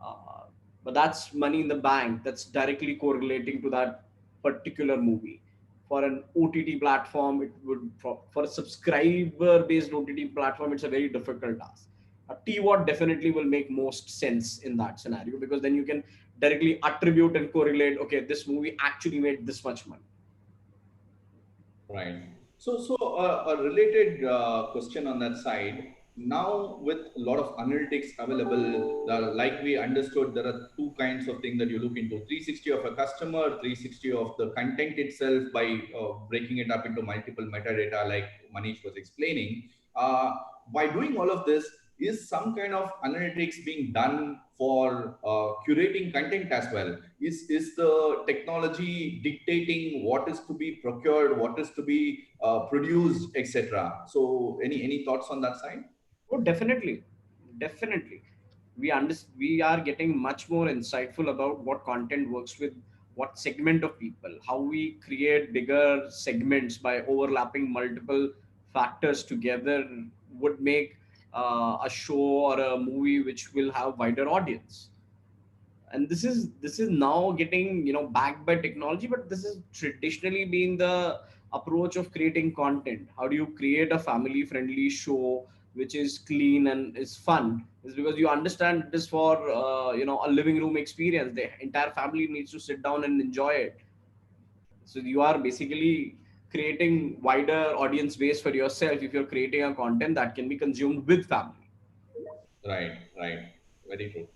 Uh, but that's money in the bank. That's directly correlating to that particular movie. For an OTT platform, it would for a subscriber based OTT platform, it's a very difficult task. A TWAT definitely will make most sense in that scenario, because then you can directly attribute and correlate, okay, this movie actually made this much money. Right. So a related question on that side. Now, with a lot of analytics available, like we understood, there are two kinds of things that you look into: 360 of a customer, 360 of the content itself by breaking it up into multiple metadata, like Manish was explaining. By doing all of this, is some kind of analytics being done for curating content as well? Is the technology dictating what is to be procured, what is to be produced, etc.? So any thoughts on that side? Oh, definitely, definitely. We are getting much more insightful about what content works with what segment of people. How we create bigger segments by overlapping multiple factors together would make a show or a movie which will have wider audience. And this is now getting, backed by technology, but this is traditionally been the approach of creating content. How do you create a family friendly show which is clean and is fun? Is because you understand it is for a living room experience. The entire family needs to sit down and enjoy it. So you are basically creating wider audience base for yourself if you're creating a content that can be consumed with family. Right, right. Very true.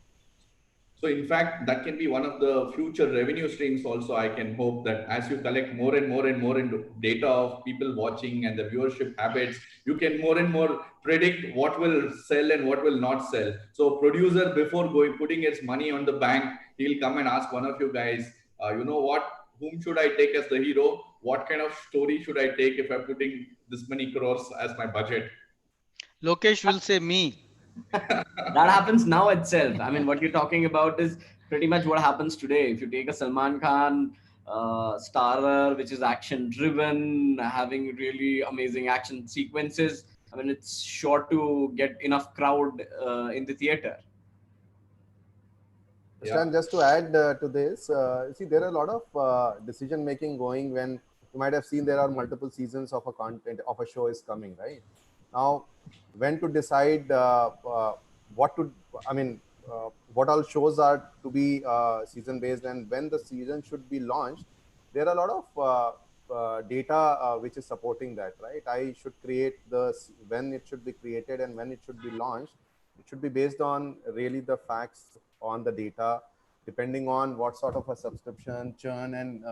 So in fact, that can be one of the future revenue streams also. I can hope that as you collect more and more and more into data of people watching and the viewership habits, you can more and more predict what will sell and what will not sell. So producer, before going putting its money on the bank, he'll come and ask one of you guys, you know what, whom should I take as the hero? What kind of story should I take if I'm putting this many crores as my budget? Lokesh will say me. That happens now itself. I mean, what you're talking about is pretty much what happens today. If you take a Salman Khan starer, which is action driven, having really amazing action sequences, I mean, it's sure to get enough crowd in the theater. Yeah. Stan, just to add to this, see, there are a lot of decision making going when you might have seen there are multiple seasons of a content of a show is coming, right? Now, when to decide what to, I mean, what all shows are to be season based and when the season should be launched, there are a lot of data which is supporting that, right? I should create when it should be created and when it should be launched. It should be based on really the facts on the data, depending on what sort of a subscription churn and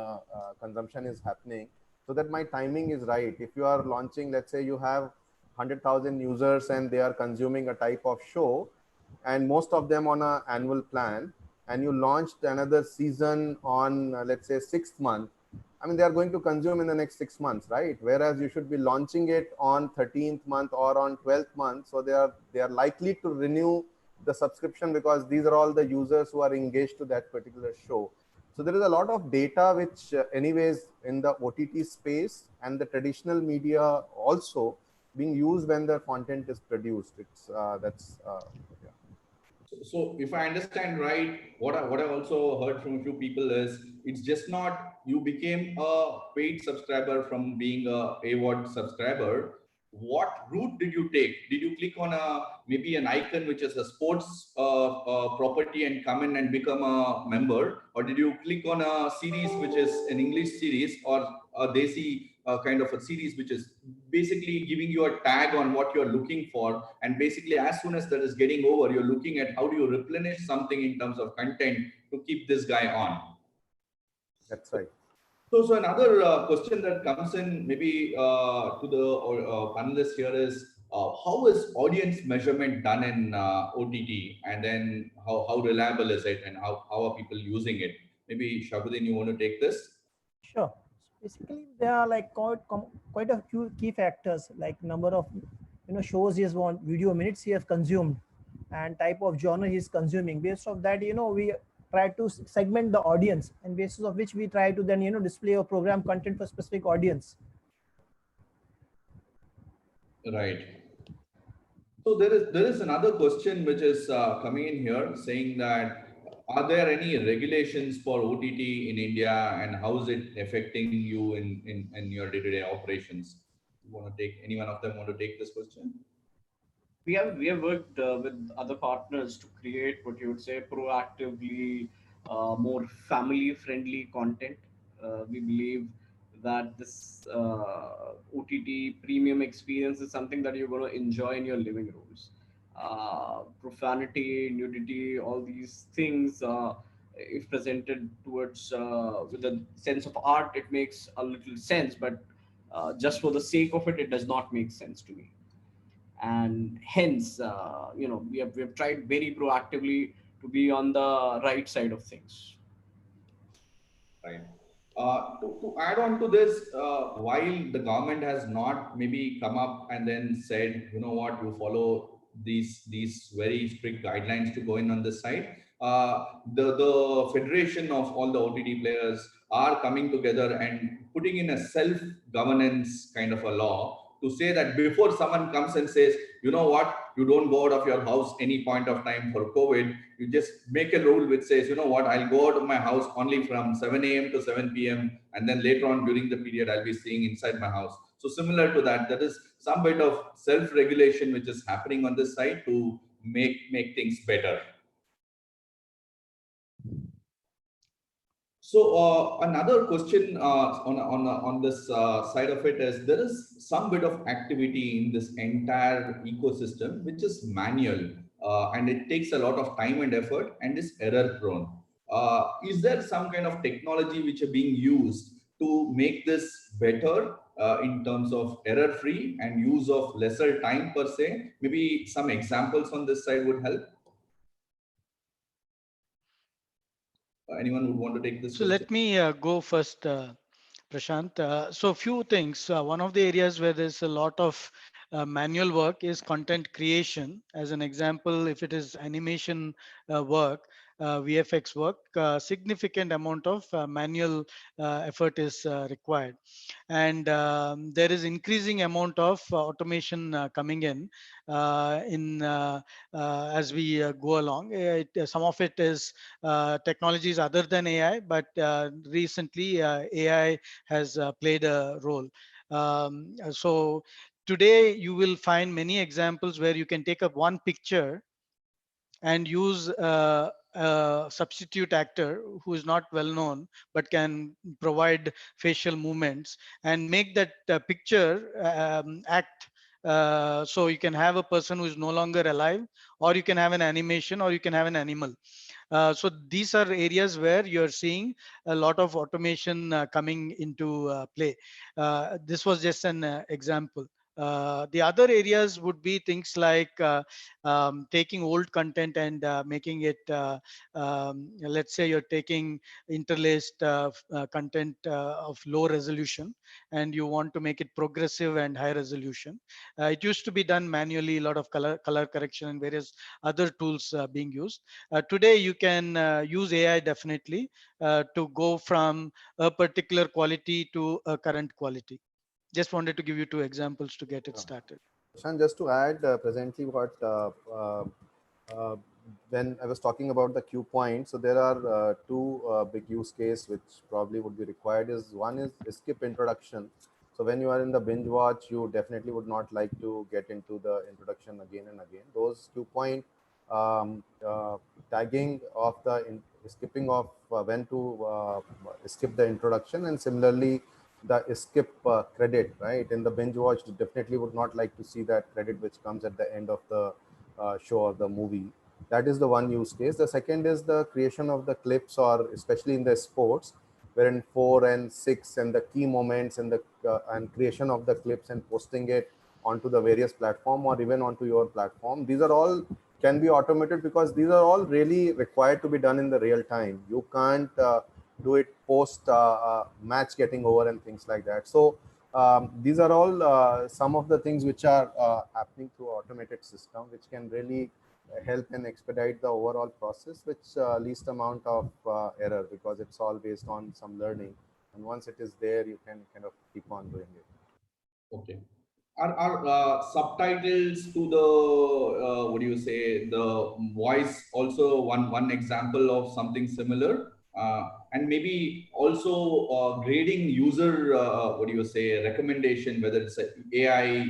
consumption is happening, so that my timing is right. If you are launching, let's say you have 100,000 users and they are consuming a type of show, and most of them on an annual plan, and you launched another season on let's say 6th month, I mean, they are going to consume in the next 6 months, right? Whereas you should be launching it on 13th month or on 12th month. So they are likely to renew the subscription because these are all the users who are engaged to that particular show. So there is a lot of data which anyways in the OTT space and the traditional media also being used when the content is produced. It's yeah. So if I understand right, what I also heard from a few people is it's just not you became a paid subscriber from being a AWOD subscriber. What route did you take? Did you click on a maybe an icon which is a sports property and come in and become a member, or did you click on a series which is an English series or a Desi kind of a series which is basically giving you a tag on what you're looking for, and basically as soon as that is getting over, you're looking at how do you replenish something in terms of content to keep this guy on. That's right. So another question that comes in maybe to the panelists here is how is audience measurement done in OTT, and then how reliable is it, and how are people using it? Maybe Shabuddin, you want to take this? Sure. So basically, there are like quite a few key factors, like number of shows he has won, video minutes he has consumed, and type of genre he is consuming. Based on that, we try to segment the audience, and basis of which we try to then display or program content for specific audience. Right. So there is another question which is coming in here saying that are there any regulations for OTT in India and how is it affecting you in your day-to-day operations? You want to take any one of them want to take this question? We have worked with other partners to create what you would say proactively more family friendly content. We believe that this OTT premium experience is something that you're going to enjoy in your living rooms. Profanity, nudity, all these things, if presented towards with a sense of art, it makes a little sense, but just for the sake of it, it does not make sense to me. And hence we have tried very proactively to be on the right side of things. Right. To add on to this, while the government has not maybe come up and then said, you know what, you follow these very strict guidelines to go in on this side, the federation of all the OTT players are coming together and putting in a self-governance kind of a law to say that before someone comes and says, you know what, you don't go out of your house any point of time for COVID, you just make a rule which says, you know what, I'll go out of my house only from 7 a.m. to 7 p.m. and then later on during the period I'll be staying inside my house. So similar to that, there is some bit of self-regulation which is happening on this side to make things better. So another question on this side of it is there is some bit of activity in this entire ecosystem which is manual and it takes a lot of time and effort and is error prone. Is there some kind of technology which are being used to make this better in terms of error free and use of lesser time per se? Maybe some examples on this side would help. Anyone would want to take this So question? let me go first, Prashant. So few things. One of the areas where there's a lot of manual work is content creation. As an example, if it is animation work, VFX work, significant amount of manual effort is required, and there is increasing amount of automation coming in as we go along. Some of it is technologies other than AI, but recently AI has played a role. So today you will find many examples where you can take up one picture and use a substitute actor who is not well known but can provide facial movements and make that picture act. So you can have a person who is no longer alive, or you can have an animation, or you can have an animal. So these are areas where you're seeing a lot of automation coming into play. This was just an example. The other areas would be things like taking old content and making it, let's say you're taking interlaced content of low resolution and you want to make it progressive and high resolution. It used to be done manually, a lot of color correction and various other tools being used. Today, you can use AI definitely to go from a particular quality to a current quality. Just wanted to give you two examples to get it started. Shan, just to add, presently what uh, when I was talking about the Q point, so there are two big use case which probably would be required. Is one is skip introduction. So when you are in the binge watch, you definitely would not like to get into the introduction again and again. Those Q point tagging of the skipping of when to skip the introduction, and similarly the skip credit, right? In the binge watch, you definitely would not like to see that credit which comes at the end of the show or the movie. That is the one use case. The second is the creation of the clips, or especially in the sports, wherein 4 and 6 and the key moments and the and creation of the clips and posting it onto the various platform or even onto your platform. These are all can be automated because these are all really required to be done in the real time. You can't do it post match getting over and things like that. So these are all some of the things which are happening through automated system, which can really help and expedite the overall process, which least amount of error, because it's all based on some learning. And once it is there, you can kind of keep on doing it. Okay. are subtitles to the what do you say, the voice also one example of something similar, and maybe also grading user what do you say, recommendation, whether it's a AI,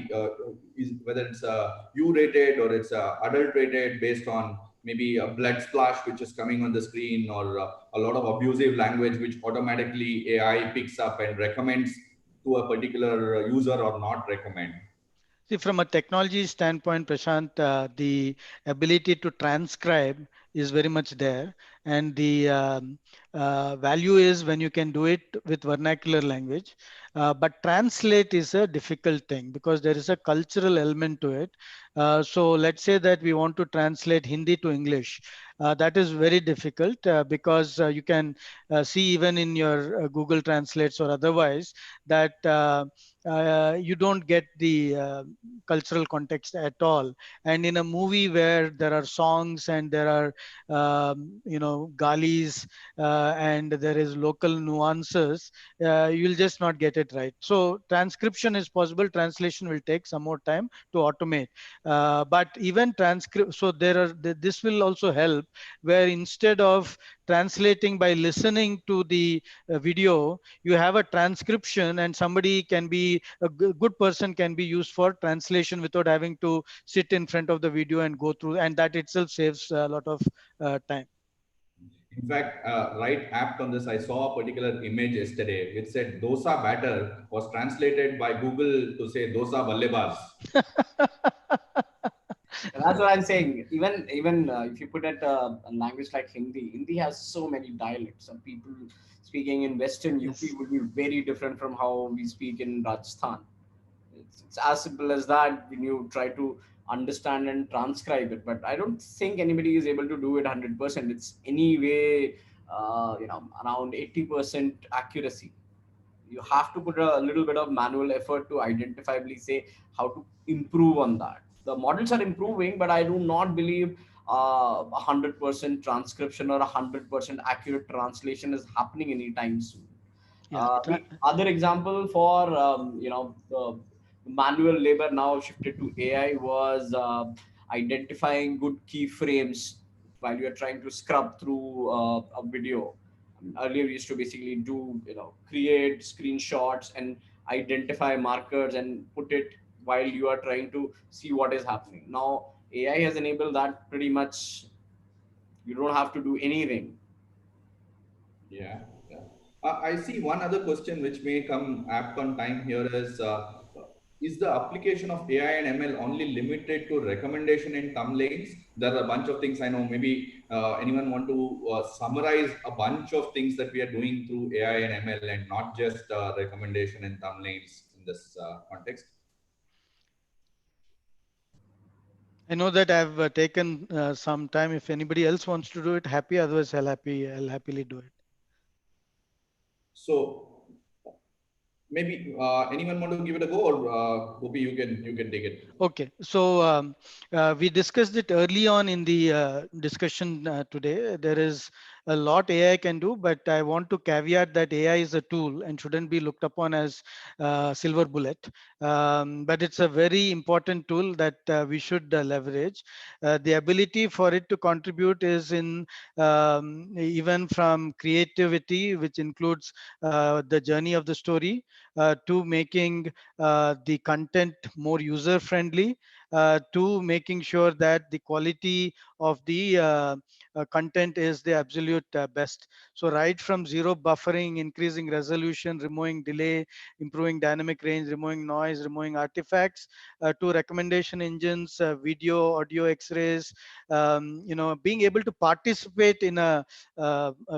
whether it's a U rated or it's a adult rated, based on maybe a blood splash which is coming on the screen, or a lot of abusive language which automatically AI picks up and recommends to a particular user or not recommend. See, from a technology standpoint, Prashant, the ability to transcribe is very much there. And the value is when you can do it with vernacular language. But translate is a difficult thing because there is a cultural element to it. So let's say that we want to translate Hindi to English. That is very difficult because you can see even in your Google Translates or otherwise that you don't get the cultural context at all. And in a movie where there are songs and there are galis and there is local nuances, you'll just not get it right. So transcription is possible, translation will take some more time to automate. But even transcript, so this will also help, where instead of translating by listening to the video, you have a transcription, and somebody can be good person can be used for translation without having to sit in front of the video and go through, and that itself saves a lot of time. In fact, right apt on this, I saw a particular image yesterday which said dosa batter was translated by Google to say dosa ballebaz. That's what I'm saying. Even if you put it a language like Hindi, Hindi has so many dialects. Some people speaking in Western UP Yes. would be very different from how we speak in Rajasthan. It's as simple as that when you try to understand and transcribe it. But I don't think anybody is able to do it 100%. It's anyway, around 80% accuracy. You have to put a little bit of manual effort to identifiably say how to improve on that. The models are improving, but I do not believe 100% transcription or 100% accurate translation is happening anytime soon. Yeah. The other example for the manual labor now shifted to AI was identifying good keyframes while you're trying to scrub through a video. I mean, earlier we used to basically do create screenshots and identify markers and put it while you are trying to see what is happening. Now AI has enabled that pretty much. You don't have to do anything. Yeah, yeah. I see one other question which may come apt on time here is the application of AI and ML only limited to recommendation in thumbnails? There are a bunch of things I know. Maybe anyone want to summarize a bunch of things that we are doing through AI and ML and not just recommendation and thumbnails in this context? I know that I've taken some time. If anybody else wants to do it, happy. Otherwise, I'll happily do it. So maybe anyone want to give it a go, or Gopi, you can take it. Okay, so we discussed it early on in the discussion today. There is a lot AI can do, but I want to caveat that AI is a tool and shouldn't be looked upon as silver bullet. But it's a very important tool that we should leverage. The ability for it to contribute is in even from creativity, which includes the journey of the story, to making the content more user friendly, to making sure that the quality of the content is the absolute best. So right from zero buffering, increasing resolution, removing delay, improving dynamic range, removing noise, removing artifacts, to recommendation engines, video, audio, X-rays, being able to participate in a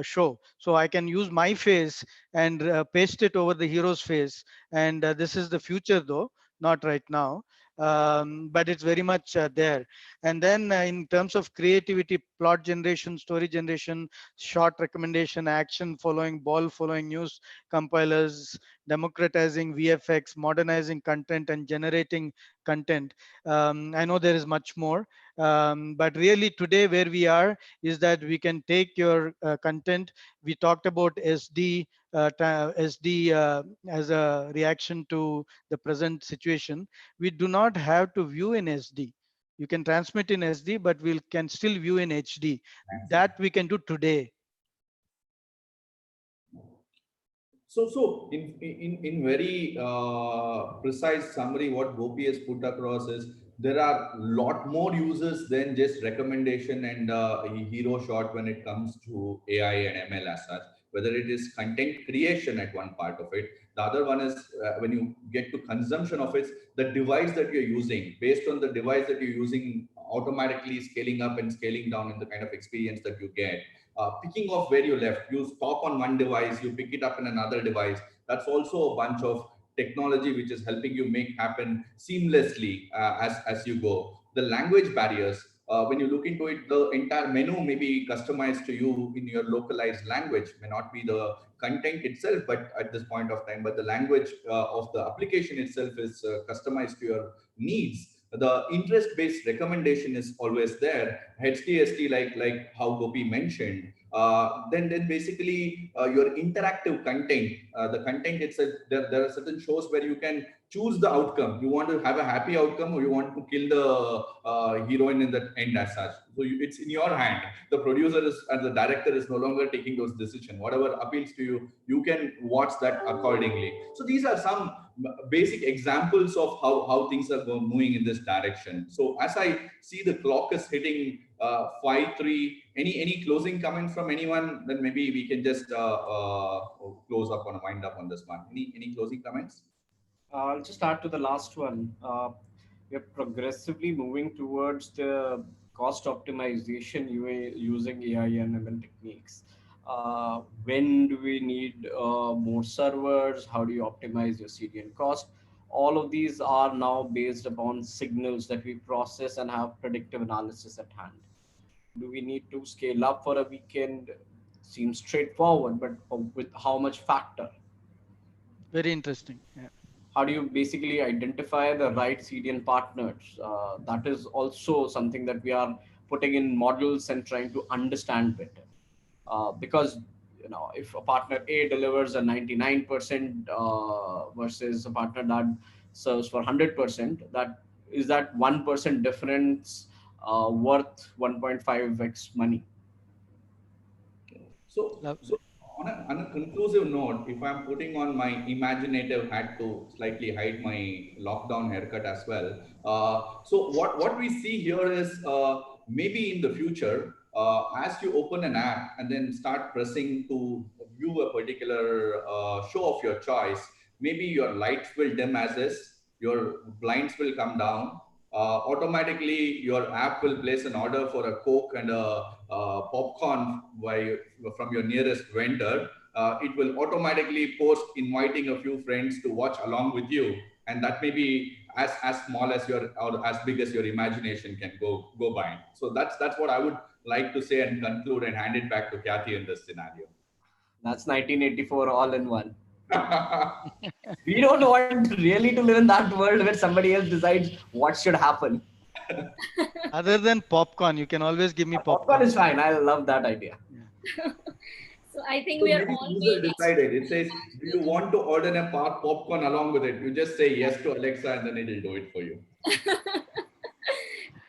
show. So I can use my face and paste it over the hero's face. And this is the future though, not right now. But it's very much there. And then in terms of creativity, plot generation, story generation, short recommendation, action following, ball following, news compilers, democratizing VFX, modernizing content, and generating content. I know there is much more, but really today where we are is that we can take your content. We talked about SD, SD as a reaction to the present situation. We do not have to view in SD. You can transmit in SD, but we can still view in HD. That we can do today. So in very precise summary, what Gopi has put across is there are a lot more users than just recommendation and hero shot when it comes to AI and ML as such. Whether it is content creation at one part of it, the other one is when you get to consumption of it, the device that you're using, based on the device that you're using, automatically scaling up and scaling down in the kind of experience that you get. Picking off where you left, you stop on one device, you pick it up in another device. That's also a bunch of technology which is helping you make happen seamlessly as you go. The language barriers, when you look into it, the entire menu may be customized to you in your localized language, may not be the content itself, but at this point of time, but the language of the application itself is customized to your needs. The interest-based recommendation is always there. HDST, like how Gopi mentioned. Then basically your interactive content, the content itself. There are certain shows where you can choose the outcome. You want to have a happy outcome, or you want to kill the heroine in the end as such. So it's in your hand. The producer is and the director is no longer taking those decisions. Whatever appeals to you, you can watch that accordingly. So these are some basic examples of how things are moving in this direction. So as I see the clock is hitting 5:03, any closing comments from anyone? Then maybe we can just close up on wind up on this one. Any closing comments? I'll just add to the last one. We're progressively moving towards the cost optimization using AI and ML techniques. When do we need more servers? How do you optimize your CDN cost? All of these are now based upon signals that we process and have predictive analysis at hand. Do we need to scale up for a weekend? Seems straightforward, but with how much factor? Very interesting. Yeah. How do you basically identify the right CDN partners? That is also something that we are putting in models and trying to understand better. Because if a partner A delivers a 99% versus a partner that serves for 100%, that 1% difference worth 1.5x money. So on a conclusive note, if I'm putting on my imaginative hat to slightly hide my lockdown haircut as well, so what we see here is maybe in the future, as you open an app and then start pressing to view a particular show of your choice, maybe your lights will dim as is, your blinds will come down, automatically your app will place an order for a Coke and a popcorn from your nearest vendor. It will automatically post inviting a few friends to watch along with you, and that may be as small as your or as big as your imagination can go by. So that's what I would like to say and conclude and hand it back to Kathy in this scenario. That's 1984 all in one. We don't want really to live in that world where somebody else decides what should happen. Other than popcorn, you can always give me popcorn. Popcorn is fine. I love that idea. Yeah. So I think So we are maybe all user being decided. It says, do you want to order a popcorn along with it? You just say yes to Alexa and then it'll do it for you.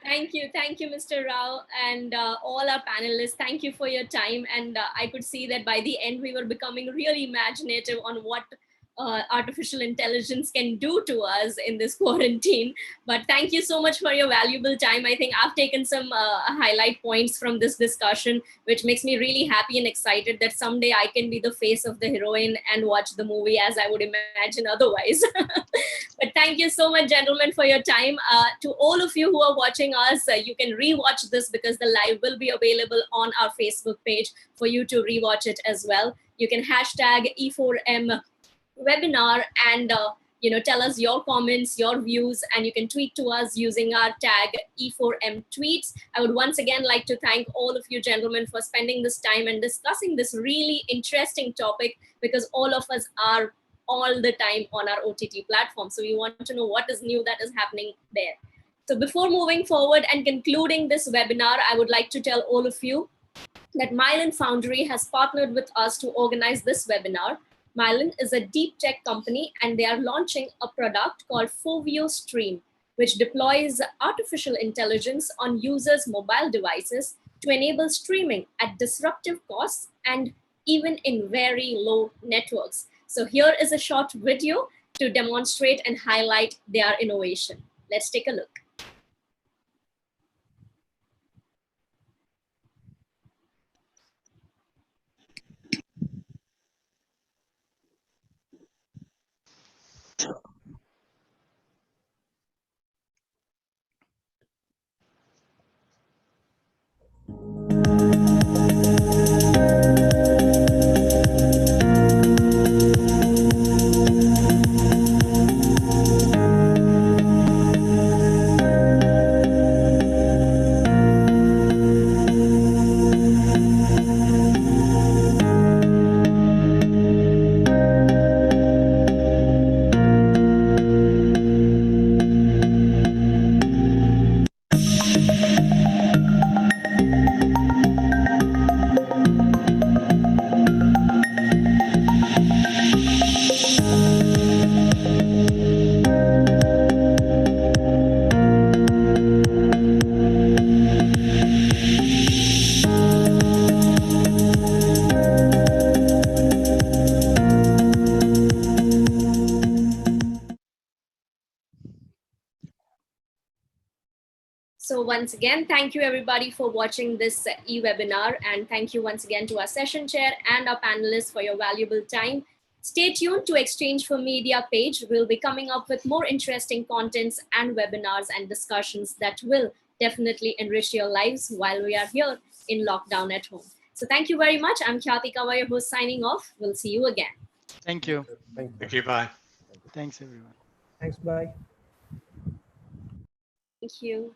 Thank you, Mr. Rao, and all our panelists. Thank you for your time. And I could see that by the end, we were becoming really imaginative on what artificial intelligence can do to us in this quarantine. But thank you so much for your valuable time. I think I've taken some highlight points from this discussion, which makes me really happy and excited that someday I can be the face of the heroine and watch the movie as I would imagine otherwise. But thank you so much, gentlemen, for your time. To all of you who are watching us, you can rewatch this because the live will be available on our Facebook page for you to rewatch it as well. You can hashtag E4M webinar, and tell us your comments, your views, and you can tweet to us using our tag E4M tweets. I would once again like to thank all of you gentlemen for spending this time and discussing this really interesting topic, because all of us are all the time on our OTT platform. So we want to know what is new that is happening there. So before moving forward and concluding this webinar, I would like to tell all of you that Mylan Foundry has partnered with us to organize this webinar. Mylan is a deep tech company, and they are launching a product called Fovio Stream, which deploys artificial intelligence on users' mobile devices to enable streaming at disruptive costs and even in very low networks. So here is a short video to demonstrate and highlight their innovation. Let's take a look. So once again, thank you everybody for watching this e-webinar, and thank you once again to our session chair and our panelists for your valuable time. Stay tuned to Exchange for Media page. We'll be coming up with more interesting contents and webinars and discussions that will definitely enrich your lives while we are here in lockdown at home. So thank you very much. I'm Khyati Kawa, your host, signing off. We'll see you again. Thank you. Thank you. Bye. Thanks, everyone. Thanks. Bye. Thank you.